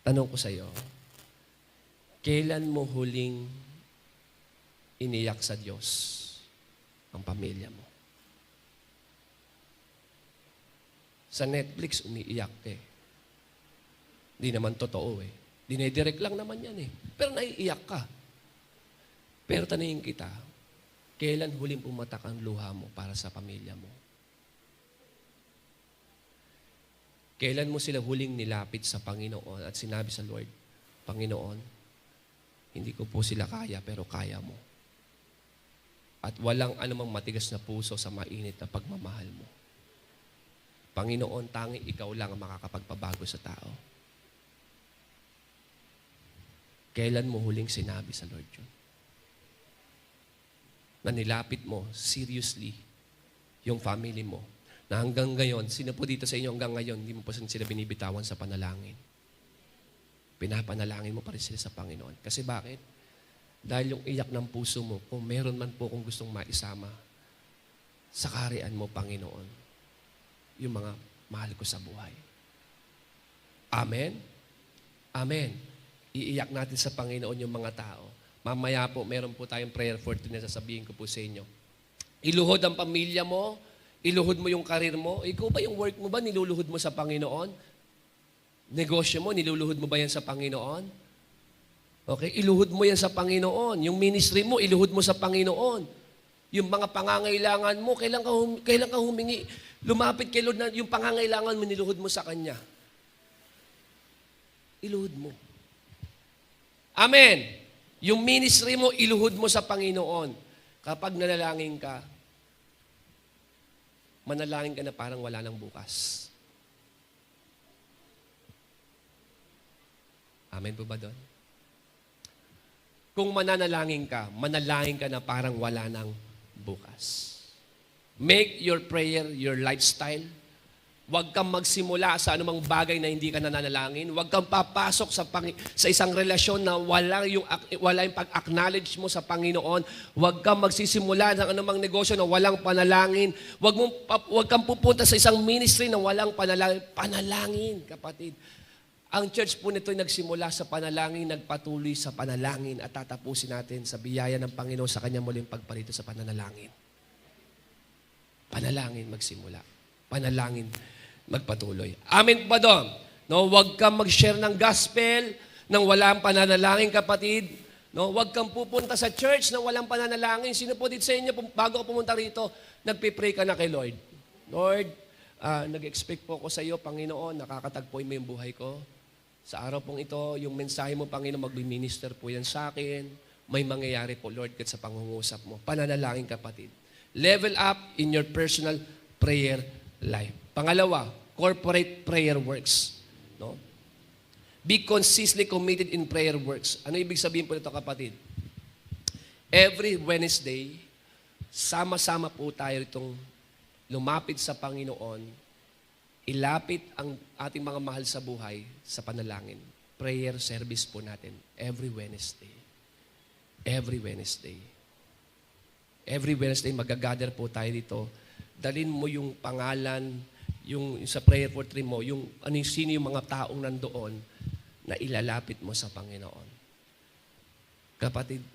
Tanong ko sa iyo, kailan mo huling iniyak sa Diyos ang pamilya mo? Sa Netflix, umiiyak ka eh. Hindi naman totoo eh. Dinedirect lang naman yan eh. Pero naiiyak ka. Pero tanungin kita, kailan huling pumatak ang luha mo para sa pamilya mo? Kailan mo sila huling nilapit sa Panginoon at sinabi sa Lord, Panginoon, hindi ko po sila kaya, pero kaya mo. At walang anumang matigas na puso sa mainit na pagmamahal mo. Panginoon, tanging ikaw lang ang makakapagpabago sa tao. Kailan mo huling sinabi sa Lord yun? Na nilapit mo, seriously, yung family mo. Na hanggang ngayon, sino po dito sa inyo hanggang ngayon, hindi mo po sila binibitawan sa panalangin. Pinapanalangin mo pa rin sila sa Panginoon. Kasi bakit? Dahil yung iyak ng puso mo, kung meron man po kung gustong maisama sa kaharian mo, Panginoon, yung mga mahal ko sa buhay. Amen? Amen. Iiyak natin sa Panginoon yung mga tao. Mamaya po, meron po tayong prayer for today na sasabihin ko po sa inyo. Iluhod ang pamilya mo, iluhod mo yung karir mo. Ikaw ba yung work mo ba, niluluhod mo sa Panginoon? Negosyo mo, niluluhod mo ba yan sa Panginoon? Okay, iluhod mo yan sa Panginoon. Yung ministry mo, iluhod mo sa Panginoon. Yung mga pangangailangan mo, kailan ka humingi? Lumapit kay Lord na yung pangangailangan mo, niluhod mo sa Kanya. iluhod mo. Amen. Yung ministry mo, iluhod mo sa Panginoon. Kapag nanalangin ka, manalangin ka na parang wala nang bukas. Amen po ba doon? Kung mananalangin ka na parang wala nang bukas. Make your prayer your lifestyle. Huwag kang magsimula sa anumang bagay na hindi ka nananalangin. Huwag kang papasok sa isang relasyon na wala yung pag-acknowledge mo sa Panginoon. Huwag kang magsisimula ng anumang negosyo na walang panalangin. Huwag kang pupunta sa isang ministry na walang panalangin. Panalangin, kapatid. Ang church po nito ay nagsimula sa panalangin, nagpatuloy sa panalangin at tatapusin natin sa biyaya ng Panginoon sa kanyang muling pagparito sa pananalangin. Panalangin magsimula. Panalangin magpatuloy. Amen ba doon? No, huwag kang mag-share ng gospel nang walang pananalangin, kapatid. No, huwag kang pupunta sa church nang walang pananalangin. Sino po dito sa inyo, bago ka pumunta rito, nagpipray ka na kay Lord? Lord, nag-expect po ako sa iyo, Panginoon, nakakatagpuin mo yung buhay ko. Sa araw pong ito, yung mensahe mo, Panginoon, mag-minister po yan sa akin. May mangyayari po, Lord, kahit sa pangungusap mo. Pananalangin, kapatid. Level up in your personal prayer life. Pangalawa, corporate prayer works. No? Be consistently committed in prayer works. Ano ibig sabihin po nito, kapatid? Every Wednesday, sama-sama po tayo itong lumapit sa Panginoon, ilapit ang ating mga mahal sa buhay sa panalangin. Prayer service po natin every Wednesday. Every Wednesday. Every Wednesday, mag-gather po tayo dito. Dalin mo yung pangalan, yung sa prayer for three mo, sino yung mga taong nandoon na ilalapit mo sa Panginoon. Kapatid,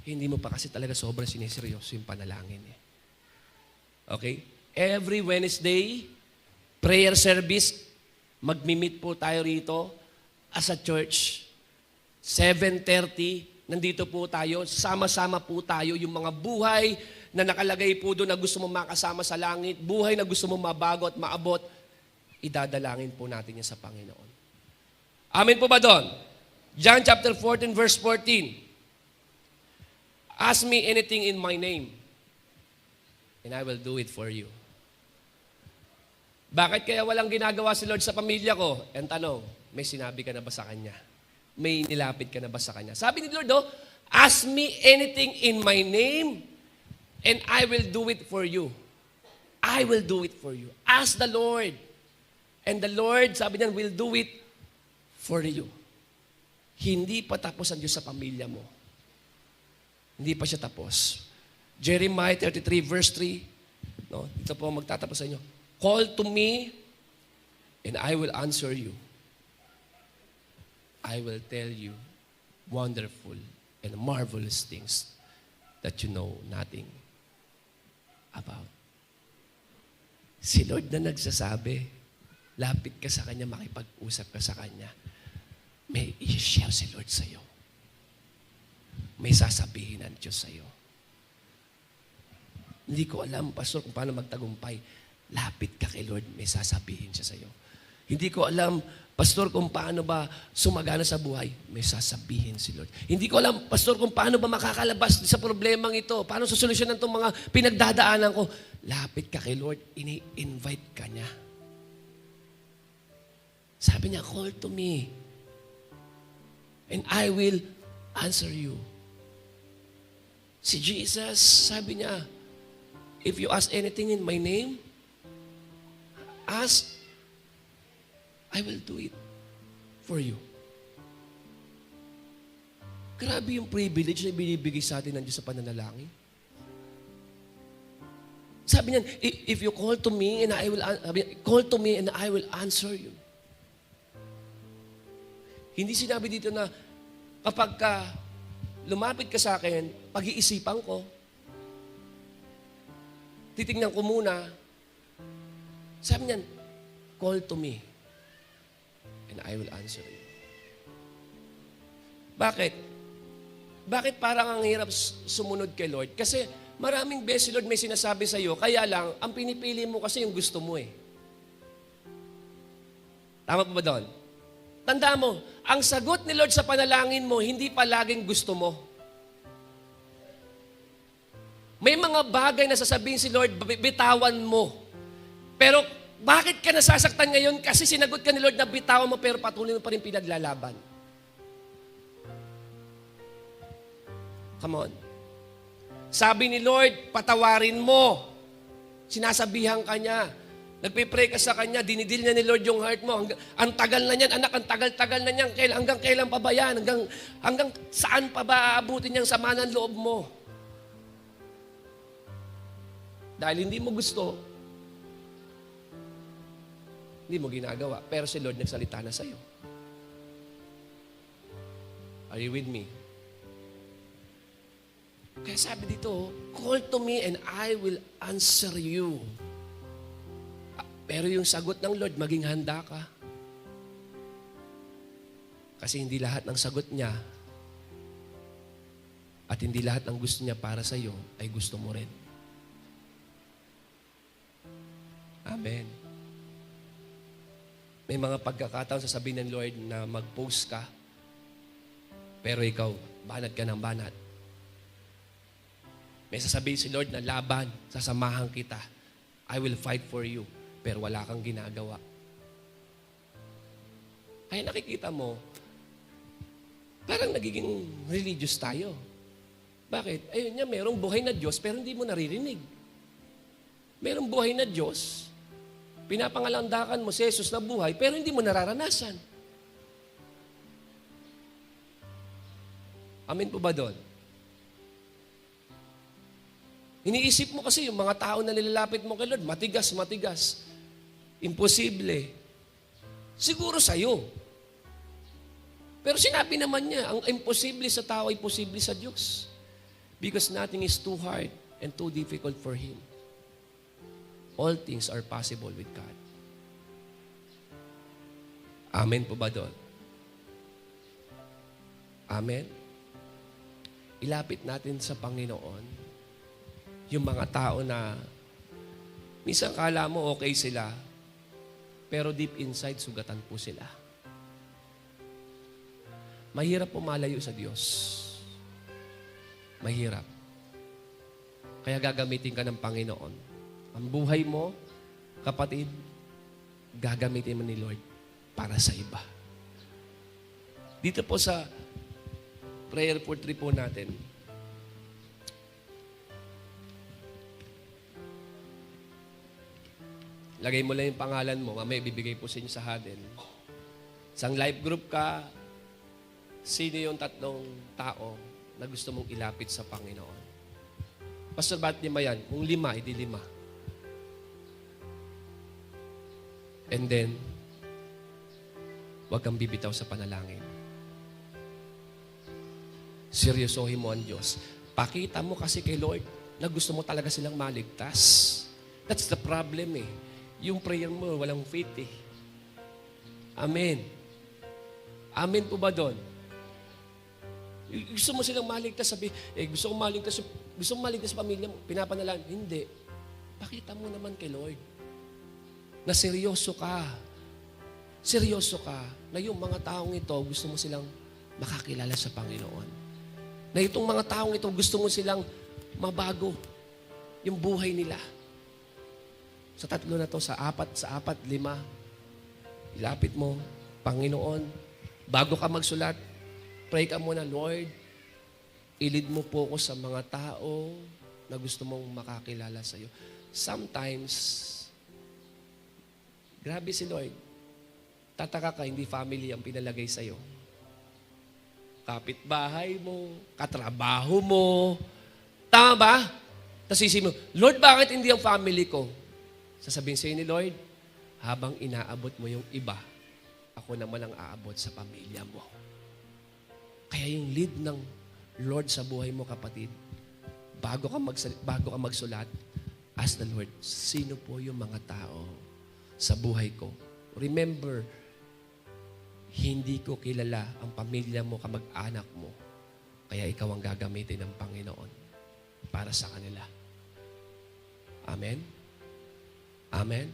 hindi mo pa kasi talaga sobrang siniseryoso yung panalangin. Okay? Every Wednesday, prayer service, magmi-meet po tayo rito as a church. 7:30, nandito po tayo, sama-sama po tayo, yung mga buhay na nakalagay po doon na gusto mo makasama sa langit, buhay na gusto mo mabago at maabot, idadalangin po natin yan sa Panginoon. Amen po ba doon? John chapter 14, verse 14. Ask me anything in my name, and I will do it for you. Bakit kaya walang ginagawa si Lord sa pamilya ko? Ang tanong, may sinabi ka na ba sa Kanya? May nilapit ka na ba sa Kanya? Sabi ni Lord, ask me anything in my name, and I will do it for you. I will do it for you. Ask the Lord. And the Lord, sabi niya, will do it for you. Hindi pa tapos ang Diyos sa pamilya mo. Hindi pa siya tapos. Jeremiah 33 verse 3. No, ito po magtatapos sa inyo. Call to me, and I will answer you. I will tell you wonderful and marvelous things that you know nothing about. Si Lord na nagsasabi, lapit ka sa Kanya, makipag-usap ka sa Kanya. May i-share si Lord sa iyo. May sasabihin ang Diyos sa iyo. Hindi ko alam, Pastor, kung paano magtagumpay. Lapit ka kay Lord, may sasabihin siya sa iyo. Hindi ko alam, Pastor, kung paano ba sumagana sa buhay, may sasabihin si Lord. Hindi ko alam, Pastor, kung paano ba makakalabas sa problemang ito, paano susolusyonan itong mga pinagdadaanan ko. Lapit ka kay Lord, ini-invite ka niya. Sabi niya, call to me, and I will answer you. Si Jesus, sabi niya, if you ask anything in my name, ask, I will do it for you. Grabe yung privilege na binibigay sa atin ng Diyos sa pananalangin. Sabi niyan, if you call to me and I will answer you. Hindi sinabi dito na kapag lumapit ka sa akin, pag-iisipan ko, titingnan ko muna. Sabi niyan, call to me, and I will answer you. Bakit? Bakit parang ang hirap sumunod kay Lord? Kasi maraming beses, Lord, may sinasabi sa iyo, kaya lang, ang pinipili mo kasi yung gusto mo eh. Tama po ba doon? Tanda mo, ang sagot ni Lord sa panalangin mo, hindi palaging gusto mo. May mga bagay na sasabihin si Lord, bitawan mo. Pero bakit ka nasasaktan ngayon? Kasi sinagot ka ni Lord na bitawan mo, pero patuloy mo pa rin pinaglalaban. Come on. Sabi ni Lord, patawarin mo. Sinasabihan ka niya. Nagpipray ka sa Kanya, dinidil niya ni Lord yung heart mo. Ang tagal na niyan, anak, ang tagal-tagal na niyan. Hanggang kailan pa ba yan? Hanggang saan pa ba aabutin niyang sama ng loob mo? Dahil hindi mo gusto, hindi mo ginagawa. Pero si Lord nagsalita na sa'yo. Are you with me? Kaya sabi dito, call to me and I will answer you. Pero yung sagot ng Lord, maging handa ka. Kasi hindi lahat ng sagot niya at hindi lahat ng gusto niya para sa iyo ay gusto mo rin. Amen. May mga pagkakataon sasabihin ng Lord na mag-post ka, pero ikaw, banat ka ng banat. May sasabihin si Lord na laban, sasamahan kita. I will fight for you. Pero wala kang ginagawa. Kaya nakikita mo, parang nagiging religious tayo. Bakit? Ayun niya, merong buhay na Diyos, pero hindi mo naririnig. Merong buhay na Diyos, pinapangalandakan mo si Jesus na buhay, pero hindi mo nararanasan. Amen po ba doon? Iniisip mo kasi yung mga tao na nilalapit mo kay Lord, matigas. Imposible. Siguro sa'yo. Pero sinabi naman niya, ang imposible sa tao ay posible sa Diyos. Because nothing is too hard and too difficult for Him. All things are possible with God. Amen po ba doon? Amen? Ilapit natin sa Panginoon yung mga tao na minsan kala mo okay sila, pero deep inside, sugatan po sila. Mahirap pumalayo sa Diyos. Mahirap. Kaya gagamitin ka ng Panginoon. Ang buhay mo, kapatid, gagamitin mo ni Lord para sa iba. Dito po sa prayer for 3 po natin, lagay mo lang yung pangalan mo. Mamaya bibigay po sa inyo sa Hadel. Isang life group ka, sino yung 3 tao na gusto mong ilapit sa Panginoon? Pastor, ba't 5 yan? Kung 5, hindi 5. And then, huwag kang bibitaw sa panalangin. Seryosohin mo ang Diyos. Pakita mo kasi kay Lord na gusto mo talaga silang maligtas. That's the problem eh. Yung prayer mo, walang faith eh. Amen. Amen po ba doon? Gusto mo silang maligtas, sabi, gusto kong maligtas sa pamilya mo, pinapanalangin. Hindi. Pakita mo naman kay Lord na seryoso ka. Seryoso ka na yung mga taong ito, gusto mo silang makakilala sa Panginoon. Na itong mga taong ito, gusto mo silang mabago yung buhay nila. Sa 3 na to, sa 4, 5, ilapit mo, Panginoon, bago ka magsulat, pray ka muna, Lord, ilid mo po ko sa mga tao na gusto mong makakilala sa iyo. Sometimes, grabe si Lord, tataka ka, hindi family ang pinalagay sa iyo. Kapitbahay mo, katrabaho mo, tama ba? Tapos isipin mo, Lord, bakit hindi ang family ko? Sasabihin sa'yo ni Lord, habang inaabot mo yung iba, ako naman ang aabot sa pamilya mo. Kaya yung lead ng Lord sa buhay mo, kapatid, bago ka magsulat, ask the Lord, sino po yung mga tao sa buhay ko? Remember, hindi ko kilala ang pamilya mo, kamag-anak mo. Kaya ikaw ang gagamitin ng Panginoon para sa kanila. Amen? Amen?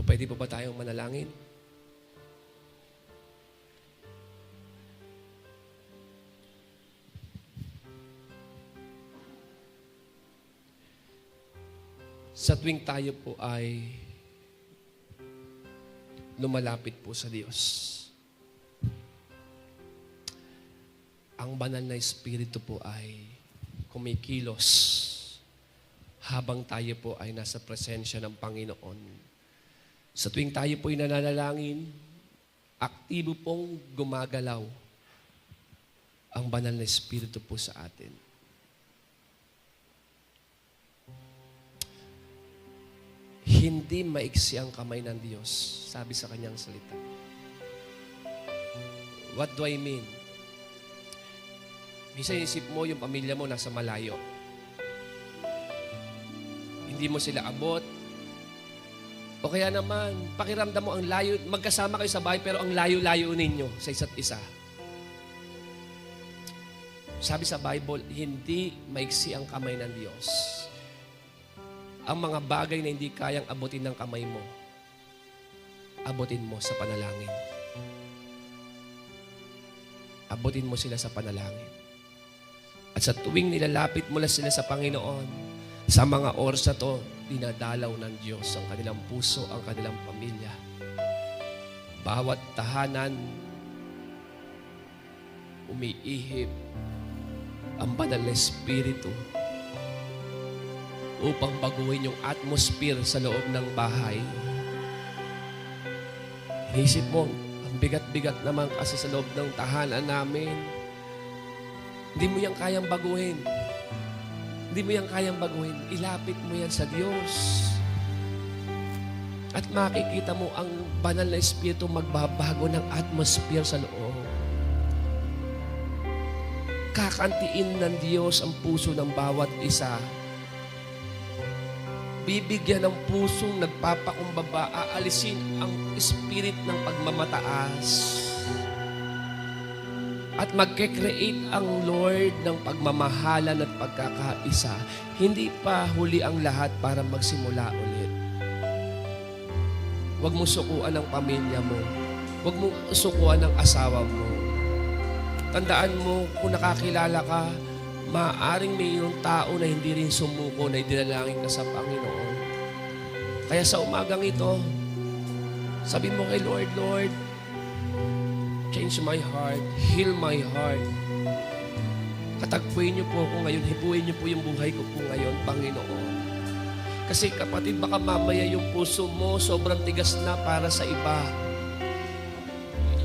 Pwede po ba tayong manalangin? Sa tuwing tayo po ay lumalapit po sa Diyos, ang banal na Espiritu po ay kumikilos habang tayo po ay nasa presensya ng Panginoon. Sa tuwing tayo po ay nananalangin, aktibo pong gumagalaw ang banal na Espiritu po sa atin. Hindi maiksi ang kamay ng Diyos, sabi sa kanyang salita. What do I mean? Minsan isip mo yung pamilya mo nasa malayo. Hindi mo sila abot. O kaya naman, pakiramdam mo ang layo, magkasama kayo sa bahay pero ang layo-layo ninyo sa isa't isa. Sabi sa Bible, hindi maiksi ang kamay ng Diyos. Ang mga bagay na hindi kayang abutin ng kamay mo, abutin mo sa panalangin. Abutin mo sila sa panalangin. At sa tuwing nilalapit mo sila sa Panginoon, sa mga oras na to, dinadalaw ng Diyos ang kanilang puso, ang kanilang pamilya. Bawat tahanan, umiihip ang banal na Espiritu upang baguhin yung atmosphere sa loob ng bahay. Inisip mo, ang bigat-bigat naman kasi sa loob ng tahanan namin. Hindi mo yan kayang baguhin. Hindi mo yan kayang baguhin. Ilapit mo yan sa Diyos. At makikita mo ang banal na Espiritu magbabago ng atmosphere sa loob. Kakantiin ng Diyos ang puso ng bawat isa. Bibigyan ng pusong nagpapakumbaba, aalisin ang spirit ng pagmamataas. At magke-create ang Lord ng pagmamahalan at pagkakaisa. Hindi pa huli ang lahat para magsimula ulit. Huwag mo sukuan ang pamilya mo. Huwag mo sukuan ang asawa mo. Tandaan mo, kung nakakilala ka, maaaring mayroong tao na hindi rin sumuko na idinalangin ka sa Panginoon. Kaya sa umagang ito, sabi mo kay Lord, Lord, change my heart, heal my heart. Katagpuin niyo po ako ngayon, hibuin niyo po yung buhay ko po ngayon, Panginoon. Kasi kapatid, baka mamaya yung puso mo sobrang tigas na para sa iba.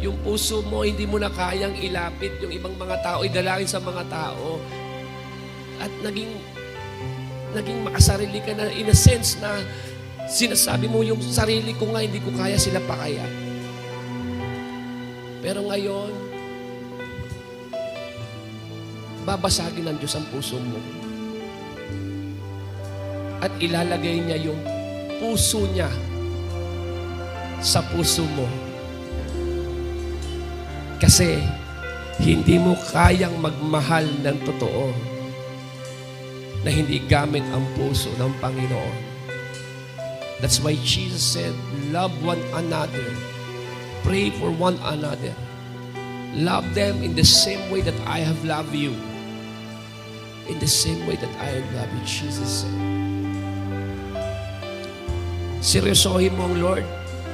Yung puso mo, hindi mo na kayang ilapit yung ibang mga tao, idalangin sa mga tao. At naging makasarili ka na in a sense na sinasabi mo yung sarili ko nga, hindi ko kaya, sila pa kaya. Pero ngayon, babasagin ng Diyos ang puso mo. At ilalagay niya yung puso niya sa puso mo. Kasi hindi mo kayang magmahal ng totoo na hindi gamit ang puso ng Panginoon. That's why Jesus said, love one another. Pray for one another. Love them in the same way that I have loved you. In the same way that I have loved you, Jesus said. Seryosohin mo ang Lord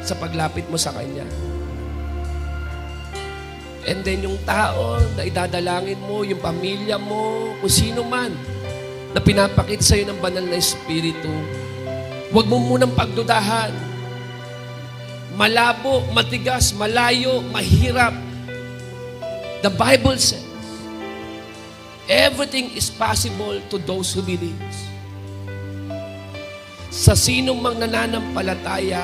sa paglapit mo sa Kanya. And then yung tao na idadalangin mo, yung pamilya mo, kung sino man na pinapakita sa'yo ng banal na Espiritu, huwag mo munang pagdudahan. Malabo, matigas, malayo, mahirap. The Bible says, everything is possible to those who believe. Sa sinong mang nananampalataya,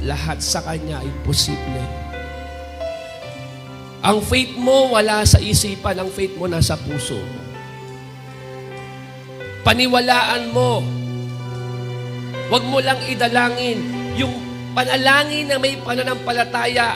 lahat sa Kanya ay posible. Ang faith mo wala sa isipan, ang faith mo nasa puso. Paniwalaan mo. Huwag mo lang idalangin yung panalangin na may pananampalataya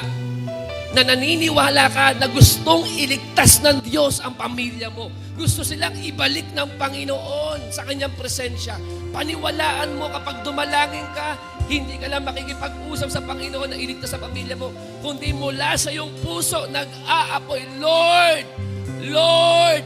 na naniniwala ka na gustong iligtas ng Diyos ang pamilya mo. Gusto silang ibalik ng Panginoon sa Kanyang presensya. Paniwalaan mo kapag dumalangin ka, hindi ka lang makikipag-usap sa Panginoon na iligtas sa pamilya mo, kundi mula sa iyong puso, nag-aapoy, Lord, Lord,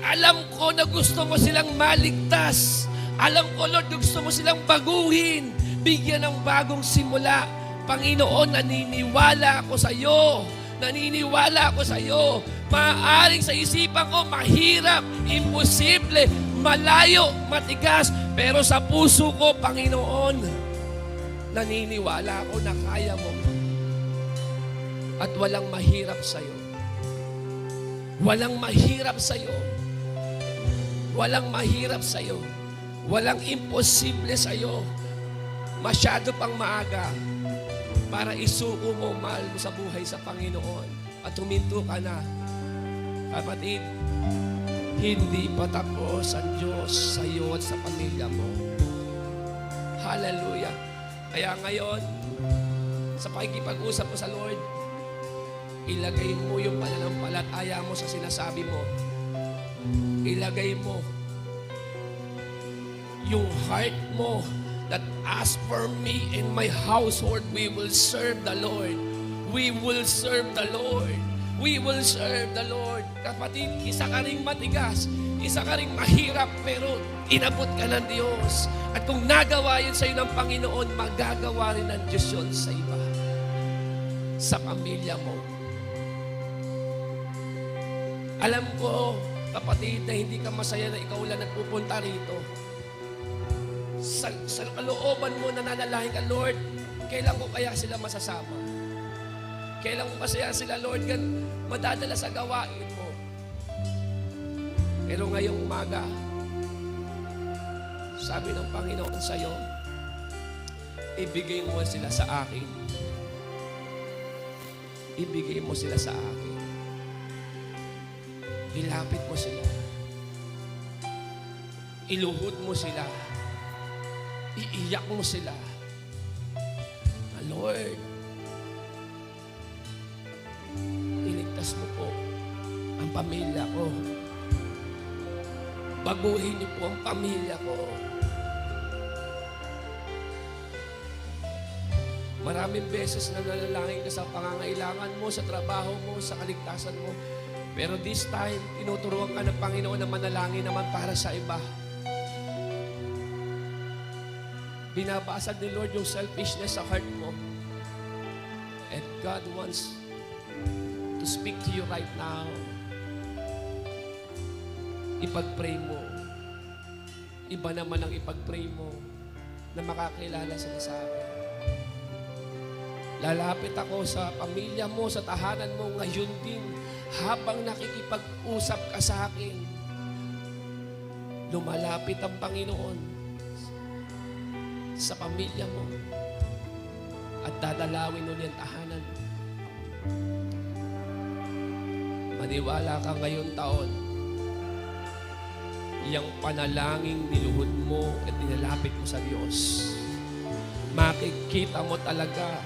alam ko na gusto mo silang maligtas. Alam ko, Lord, gusto mo silang baguhin, bigyan ng bagong simula. Panginoon, naniniwala ako sa iyo. Naniniwala ako sa iyo. Maaaring sa isipan ko, mahirap, imposible, malayo, matigas. Pero sa puso ko, Panginoon, naniniwala ako na kaya mo. At walang mahirap sa iyo. Walang mahirap sa iyo. Walang mahirap sa iyo. Walang imposible sa iyo. Masyado pang maaga para isuko mo, mahal mo sa buhay sa Panginoon. At huminto ka na. Kapatid, hindi pa tapos ang Diyos sa iyo at sa pamilya mo. Hallelujah. Kaya ngayon, sa pakikipag-usap mo sa Lord, ilagay mo yung pananampalataya mo sa sinasabi mo. Ilagay mo yung heart mo that as for me and my household, we will serve the Lord. We will serve the Lord. We will serve the Lord. Kapatid, isa ka ring matigas, isa ka ring mahirap, pero inabot ka ng Diyos. At kung nagawa yun sa'yo ng Panginoon, magagawa rin ng Diyos yun sa iba. Sa pamilya mo. Alam ko, kapatid, na hindi ka masaya na ikaw lang nagpupunta rito. Sa kalooban mo, nananalangin ka, Lord, kailan ko kaya sila masasama? Kailan ko kaya sila, Lord, madadala sa gawain mo? Pero ngayong umaga, sabi ng Panginoon sa'yo, ibigay mo sila sa akin. Ibigay mo sila sa akin. Ilapit mo sila. Iluhod mo sila. Iiyak mo sila. Lord, iligtas mo po ang pamilya ko. Baguhin niyo po ang pamilya ko. Maraming beses na nalalangin ka sa pangangailangan mo, sa trabaho mo, sa kaligtasan mo. Pero this time, tinuturuan ka ng Panginoon na manalangin naman para sa iba. Binabasag ni Lord yung selfishness sa heart mo. And God wants to speak to you right now. Ipag-pray mo. Iba naman ang ipag-pray mo na makakilala sila sa akin. Lalapit ako sa pamilya mo, sa tahanan mo ngayon din habang nakikipag-usap ka sa akin. Lumalapit ang Panginoon sa pamilya mo at dadalawin nun yung tahanan. Maniwala ka ngayon taon, yung panalangin niluhod mo at nilalapit mo sa Diyos. Makikita mo talaga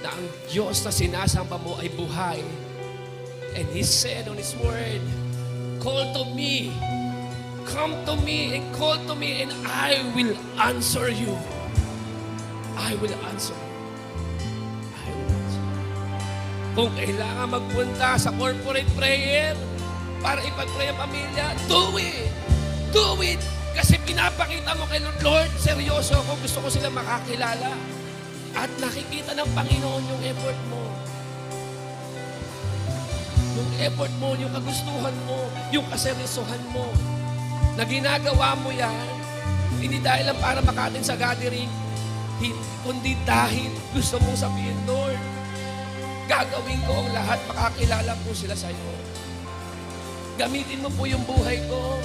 na ang Diyos na sinasamba mo ay buhay. And He said on His word, call to me. Come to me and call to me and I will answer you. I will answer you. I will answer you. Kung kailangan magpunta sa corporate prayer para ipag-pray ang pamilya, do it. Do it. Kasi pinapakita mo kay Lord, seryoso ako, gusto ko sila makakilala. At nakikita ng Panginoon yung effort mo. Yung effort mo, yung kagustuhan mo, yung kaseryosohan mo. Na ginagawa mo yan, hindi dahil lang para makatin sa gathering, kundi dahil gusto mong sabihin, Lord, gagawin ko ang lahat, makakilala po sila sa iyo. Gamitin mo po yung buhay ko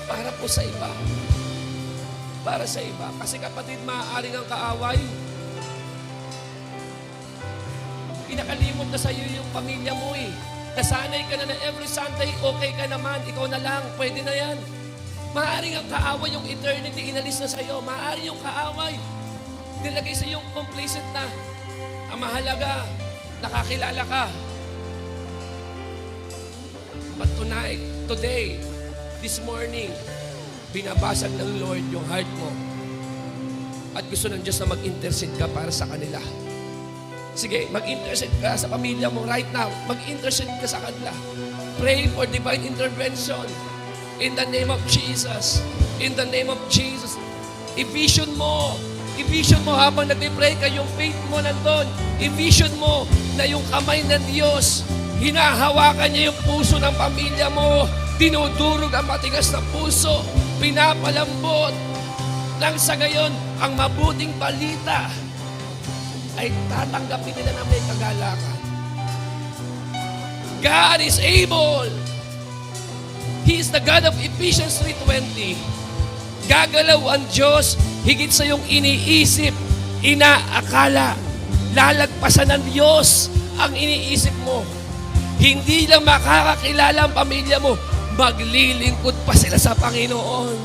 para po sa iba. Para sa iba. Kasi kapatid, maaaring ang kaaway. Pinakalimot na sa iyo yung pamilya mo eh. Nasanay ka na every Sunday, okay ka naman, ikaw na lang, pwede na yan. Maaaring ang kaaway yung eternity, inalis na sa'yo. Maaaring yung kaaway, nilagay sa yung complacent na. Ang mahalaga, nakakilala ka. But tonight, today, this morning, binabasag ng Lord yung heart mo. At gusto ng Diyos na mag-intercede ka para sa kanila. Sige, mag-intercede ka sa pamilya mo right now. Mag-intercede ka sa kanila. Pray for divine intervention. In the name of Jesus. In the name of Jesus. I-vision mo. I-vision mo habang nag-pray ka, yung faith mo nandun. I-vision mo na yung kamay ng Diyos, hinahawakan niya yung puso ng pamilya mo. Dinudurog ang matigas na puso. Pinapalambot. Nang sa gayon, ang mabuting balita ay tatanggapin nila na may kagalakan. God is able. He is the God of Ephesians 3:20. Gagalaw ang Diyos higit sa iyong iniisip, inaakala. Lalagpasan ng Diyos ang iniisip mo. Hindi lang makakakilala ang pamilya mo, maglilingkod pa sila sa Panginoon.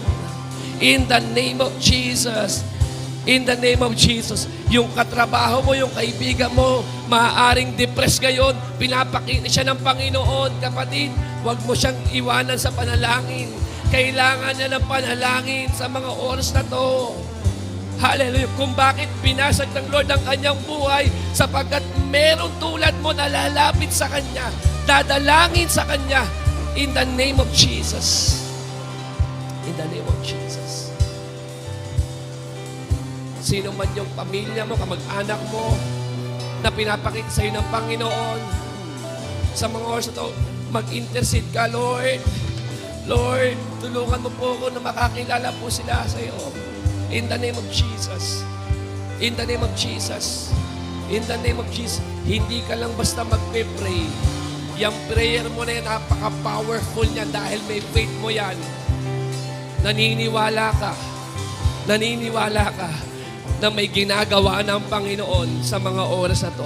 In the name of Jesus. In the name of Jesus. Yung katrabaho mo, yung kaibigan mo, maaaring depressed ngayon, pinapakita siya ng Panginoon. Kapatid, huwag mo siyang iwanan sa panalangin. Kailangan niya ng panalangin sa mga oras na to. Hallelujah. Kung bakit pinasag ng Lord ang kanyang buhay, sapagkat meron tulad mo na lalapit sa Kanya, dadalangin sa Kanya, in the name of Jesus. In the name of Jesus. Sino man yung pamilya mo, kamag-anak mo, na pinapakita sa iyo ng Panginoon, sa mga oras na ito, mag-intercede ka, Lord. Lord, tulungan mo po ako na makakilala po sila sa iyo. In the name of Jesus. In the name of Jesus. In the name of Jesus. Hindi ka lang basta magpe-pray. Yung prayer mo na yan, napaka-powerful niya dahil may faith mo yan. Naniniwala ka na may ginagawa ng Panginoon sa mga oras na to.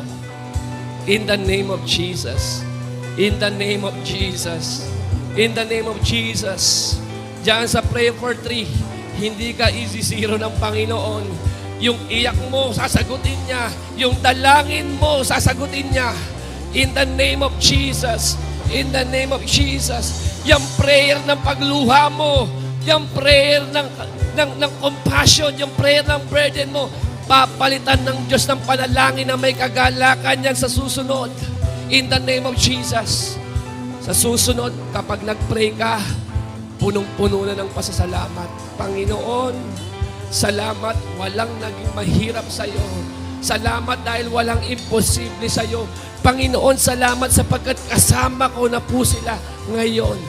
In the name of Jesus. In the name of Jesus. In the name of Jesus. Diyan sa prayer for 3, hindi ka easy-zero ng Panginoon. Yung iyak mo, sasagutin niya. Yung dalangin mo, sasagutin niya. In the name of Jesus. In the name of Jesus. Yung prayer ng pagluha mo, yung prayer ng compassion, yung prayer ng burden mo, papalitan ng Diyos ng panalangin na may kagalakan yan sa susunod. In the name of Jesus. Sa susunod, kapag nag-pray ka, punong-puno na ng pasasalamat. Panginoon, salamat, walang naging mahirap sa iyo. Salamat dahil walang imposible sa iyo. Panginoon, salamat sapagkat kasama ko na po sila ngayon.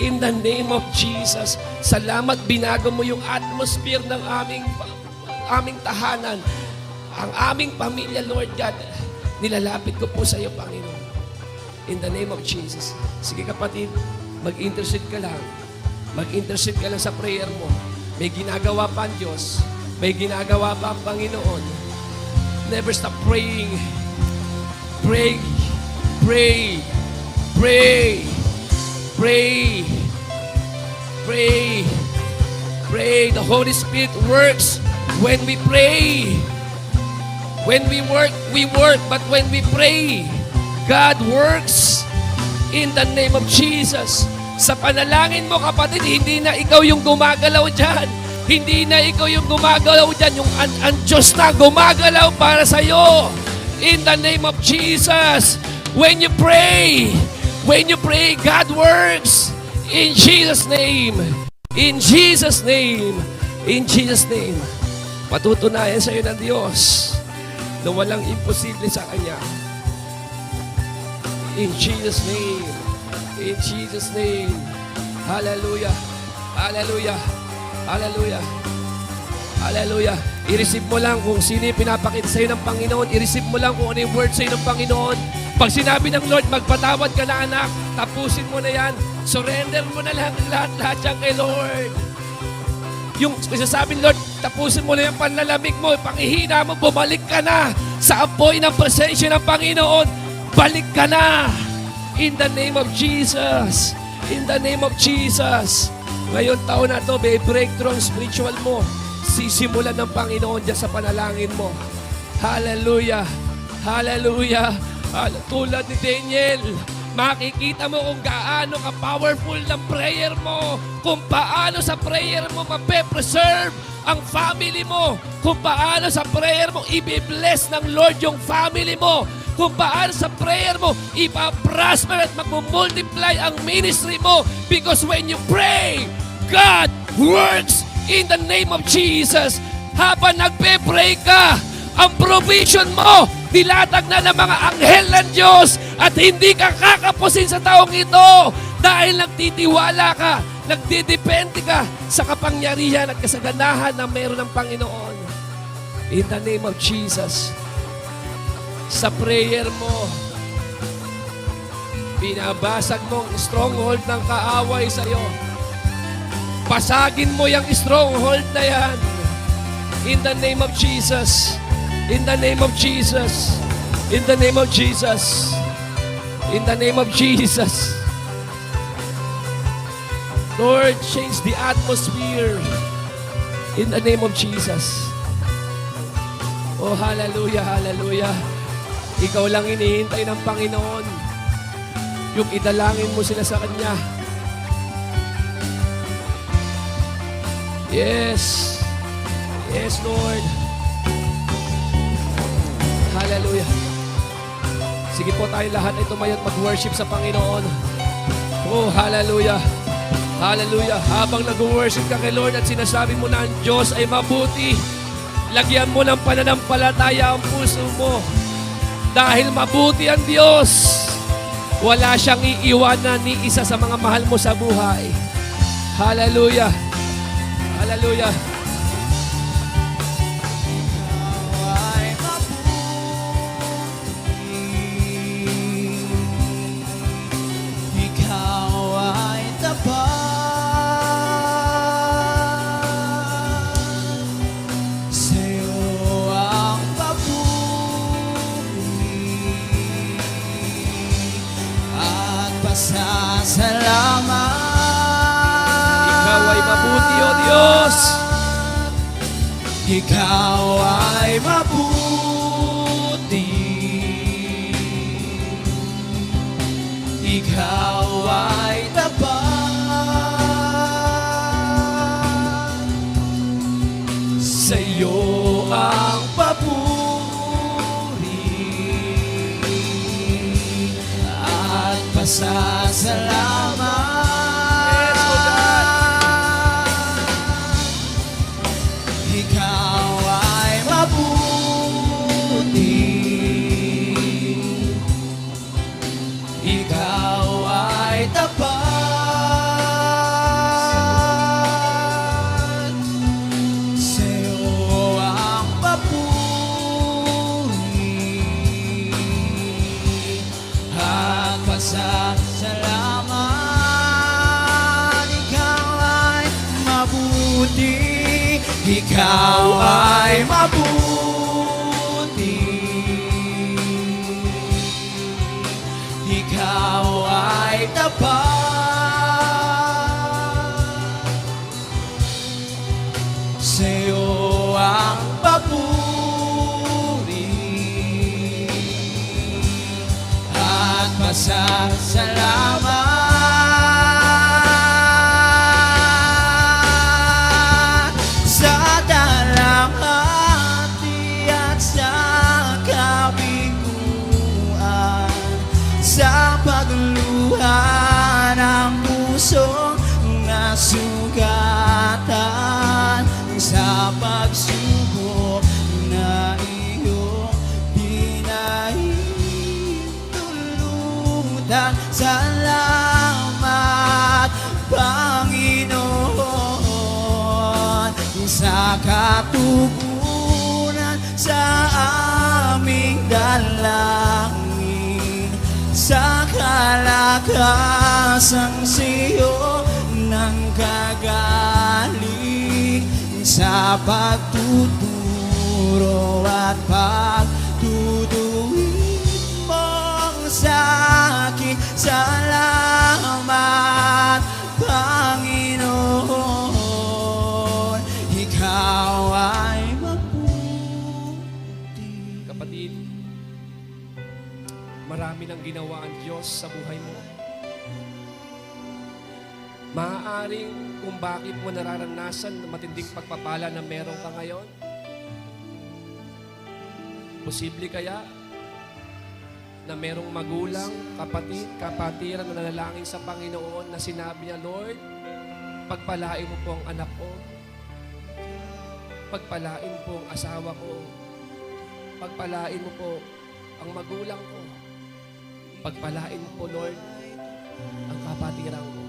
In the name of Jesus, salamat binago mo yung atmosphere ng aming tahanan. Ang aming pamilya, Lord God, nilalapit ko po sa iyo, Panginoon. In the name of Jesus. Sige kapatid, mag-intercede ka lang. Mag-intercede ka lang sa prayer mo. May ginagawa pa ang Diyos. May ginagawa pa ang Panginoon. Never stop praying. Pray. Pray. Pray. Pray. Pray. Pray. The Holy Spirit works when we pray. When we work, but when we pray, God works in the name of Jesus. Sa panalangin mo, kapatid, hindi na ikaw yung gumagalaw dyan. Hindi na ikaw yung gumagalaw dyan. Yung ang Diyos na gumagalaw para sa'yo. In the name of Jesus. When you pray, God works. In Jesus' name. In Jesus' name. In Jesus' name. Patutunayan sa iyo ng Diyos na walang imposible sa Kanya. In Jesus' name. In Jesus' name. Hallelujah. Hallelujah. Hallelujah. Hallelujah. I-receive mo lang kung sino yung pinapakita sa iyo ng Panginoon. I-receive mo lang kung ano yung word sa iyo ng Panginoon. Pag sinabi ng Lord, magpatawad ka na anak, tapusin mo na yan. Surrender mo na lang lahat yan kay Lord. Yung sasabi ng Lord, tapusin mo na yung panlalamig mo, pangihina mo, bumalik ka na sa apoy ng presensya ng Panginoon. Balik ka na. In the name of Jesus. In the name of Jesus. Ngayon taon na to, may breakthrough ang spiritual mo. Sisimulan ng Panginoon dyan sa panalangin mo. Hallelujah. Hallelujah. Tulad ni Daniel, makikita mo kung gaano ka-powerful ng prayer mo, kung paano sa prayer mo mape-preserve ang family mo, kung paano sa prayer mo i-bless ng Lord yung family mo, kung paano sa prayer mo ipaprosper at magmumultiply ang ministry mo. Because when you pray, God works in the name of Jesus. Habang nagpe-pray ka, ang provision mo, nilatag na ng mga anghel ng Diyos at hindi ka kakapusin sa taong ito dahil nagtitiwala ka, nagdidepende ka sa kapangyarihan at kasaganahan na meron ng Panginoon. In the name of Jesus, sa prayer mo, binabasag mo ang stronghold ng kaaway sa iyo. Pasagin mo yung stronghold na yan. In the name of Jesus. In the name of Jesus. In the name of Jesus. In the name of Jesus. Lord, change the atmosphere. In the name of Jesus. Oh, hallelujah, hallelujah. Ikaw lang hinihintay ng Panginoon. Yung idalangin mo sila sa Kanya. Yes. Yes, Lord. Hallelujah. Sige po tayo lahat ay tumayo at mag-worship sa Panginoon. Oh, hallelujah. Hallelujah. Habang nag-worship ka kay Lord at sinasabi mo na ang Diyos ay mabuti, lagyan mo ng pananampalataya ang puso mo. Dahil mabuti ang Diyos. Wala siyang iiwanan ni isa sa mga mahal mo sa buhay. Hallelujah. Hallelujah. Salamat. Ikaw ay mabuti, O Diyos. Ikaw ay mabuti. Ikaw ay tapat. Sa iyo ang papuri at pasasalamat. Ikaw ay mabuti. Ikaw ay tapat. Sa iyo ang papuri at pasasalamat. Ikaw ay mabuti. Ikaw ay mabuti. Ikaw ay tapat. Sa iyo ang papuri at pasasalamat. Sugatan sa pagsubok na iyong pinahintulutan. Salamat, Panginoon, sa katugunan sa aming dalangin, sa kalakasang siyo ng kagaling, sa pagtuturo at pagtutuwid mong sa akin. Salamat, Panginoon, ikaw ay mabuti. Kapatid, marami nang ginawa ang Diyos sa buhay mo. Maaaring kung bakit mo nararanasan na matinding pagpapala na meron ka ngayon. Posible kaya na merong magulang, kapatid, kapatiran na nanalangin sa Panginoon na sinabi niya, Lord, pagpalain mo po ang anak ko. Pagpalain po ang asawa ko. Pagpalain mo po ang magulang ko. Pagpalain mo po, Lord, ang kapatiran ko.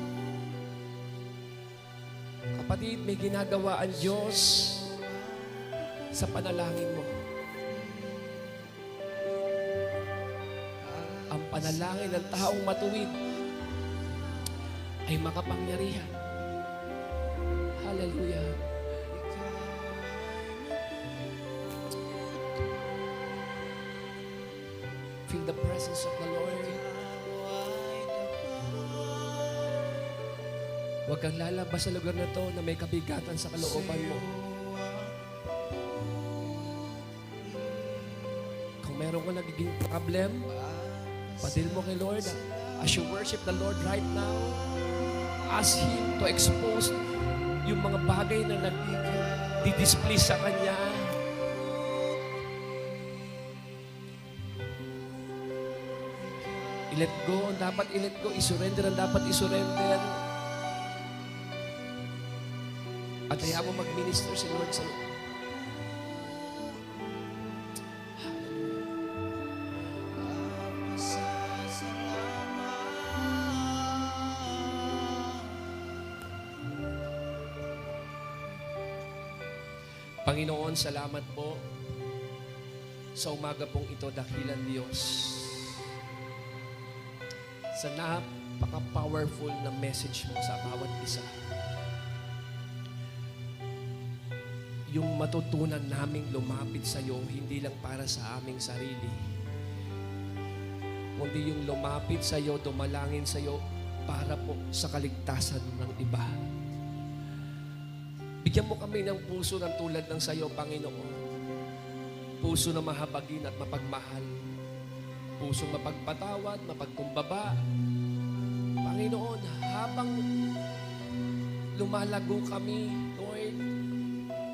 Kapatid, may ginagawa ang Diyos sa panalangin mo. Ang panalangin ng taong matuwid ay makapangyarihan. Hallelujah. Feel the presence of the Lord. Huwag kang lalabas sa lugar na to na may kabigatan sa kalooban mo. Kung meron ka nagiging problem, padil mo kay Lord. As you worship the Lord right now, ask Him to expose yung mga bagay na nag-display sa Kanya. I-let go ang dapat i-let go. I-surrender ang dapat i-surrender. At kaya mo mag-minister si Lord sa iyo. Panginoon, salamat po sa umaga pong ito, dakilang Diyos. Sa napaka-powerful na message mo sa bawat isa. Yung matutunan naming lumapit sa iyo, hindi lang para sa aming sarili, kundi yung lumapit sa iyo, dumalangin sa iyo, para po sa kaligtasan ng iba. Bigyan mo kami ng puso ng tulad ng sa iyo, Panginoon. Puso na mahabagin at mapagmahal. Puso mapagpatawad, mapagkumbaba. Panginoon, habang lumalago kami, Lord,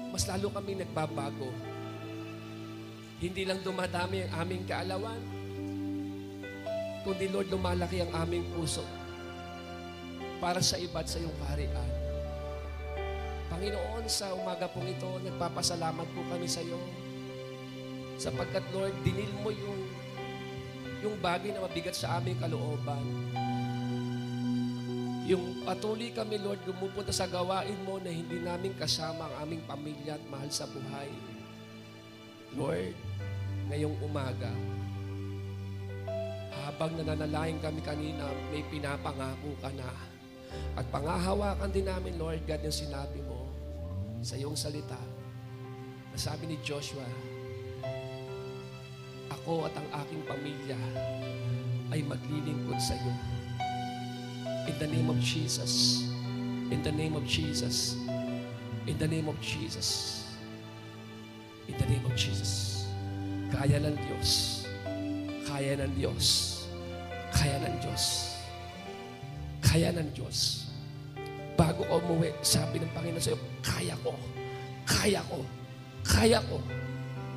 mas lalo kami nagbabago. Hindi lang dumadami ang aming kaalawan, kundi Lord, lumalaki ang aming puso para sa iba at sa iyong kaharian. Panginoon, sa umaga pong ito, nagpapasalamat po kami sa iyo sapagkat Lord, dinil mo yung bagay na mabigat sa aming kalooban. Yung patuloy kami, Lord, gumupunta sa gawain mo na hindi namin kasama ang aming pamilya at mahal sa buhay. Lord, ngayong umaga, habang nananalangin kami kanina, may pinapangako ka na. At pangahawakan din namin, Lord God, yung sinabi mo sa iyong salita. Nasabi ni Joshua, ako at ang aking pamilya ay maglilingkod sa iyo. In the name of Jesus. In the name of Jesus. In the name of Jesus. In the name of Jesus. Kaya ng Diyos. Kaya ng Diyos. Kaya ng Diyos. Kaya ng Diyos. Bago ka umuwi, sabi ng Panginoon sa iyo, kaya ko. Kaya ko. Kaya ko.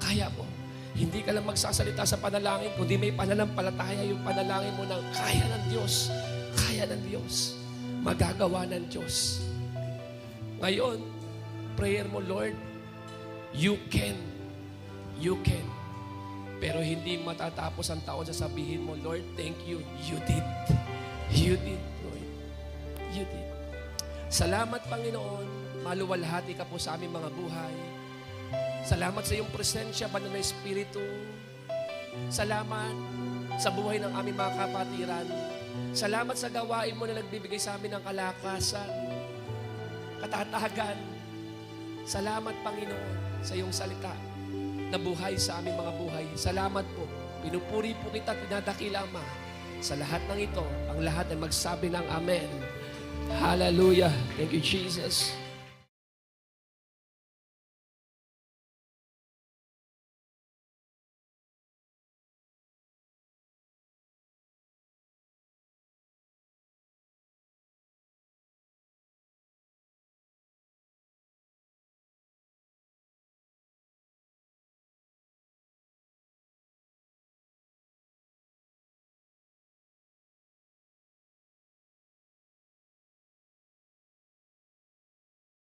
Kaya ko. Hindi ka lang magsasalita sa panalangin, kundi may pananampalataya yung panalangin mo ng kaya ng Diyos. Kaya ng Diyos. Magagawa ng Diyos. Ngayon, prayer mo, Lord, you can. You can. Pero hindi matatapos ang taon sa sabihin mo, Lord, thank you. You did. You did, Lord. You did. Salamat, Panginoon. Maluwalhati ka po sa aming mga buhay. Salamat sa iyong presensya, Banal na Espiritu. Salamat sa buhay ng aming mga kapatiran. Salamat sa gawain mo na nagbibigay sa amin ng kalakasan, katatagan. Salamat, Panginoon, sa iyong salita na buhay sa aming mga buhay. Salamat po. Pinupuri po kita, tinadakila, Ama. Sa lahat ng ito, ang lahat ay magsabi ng Amen. Hallelujah. Thank you, Jesus.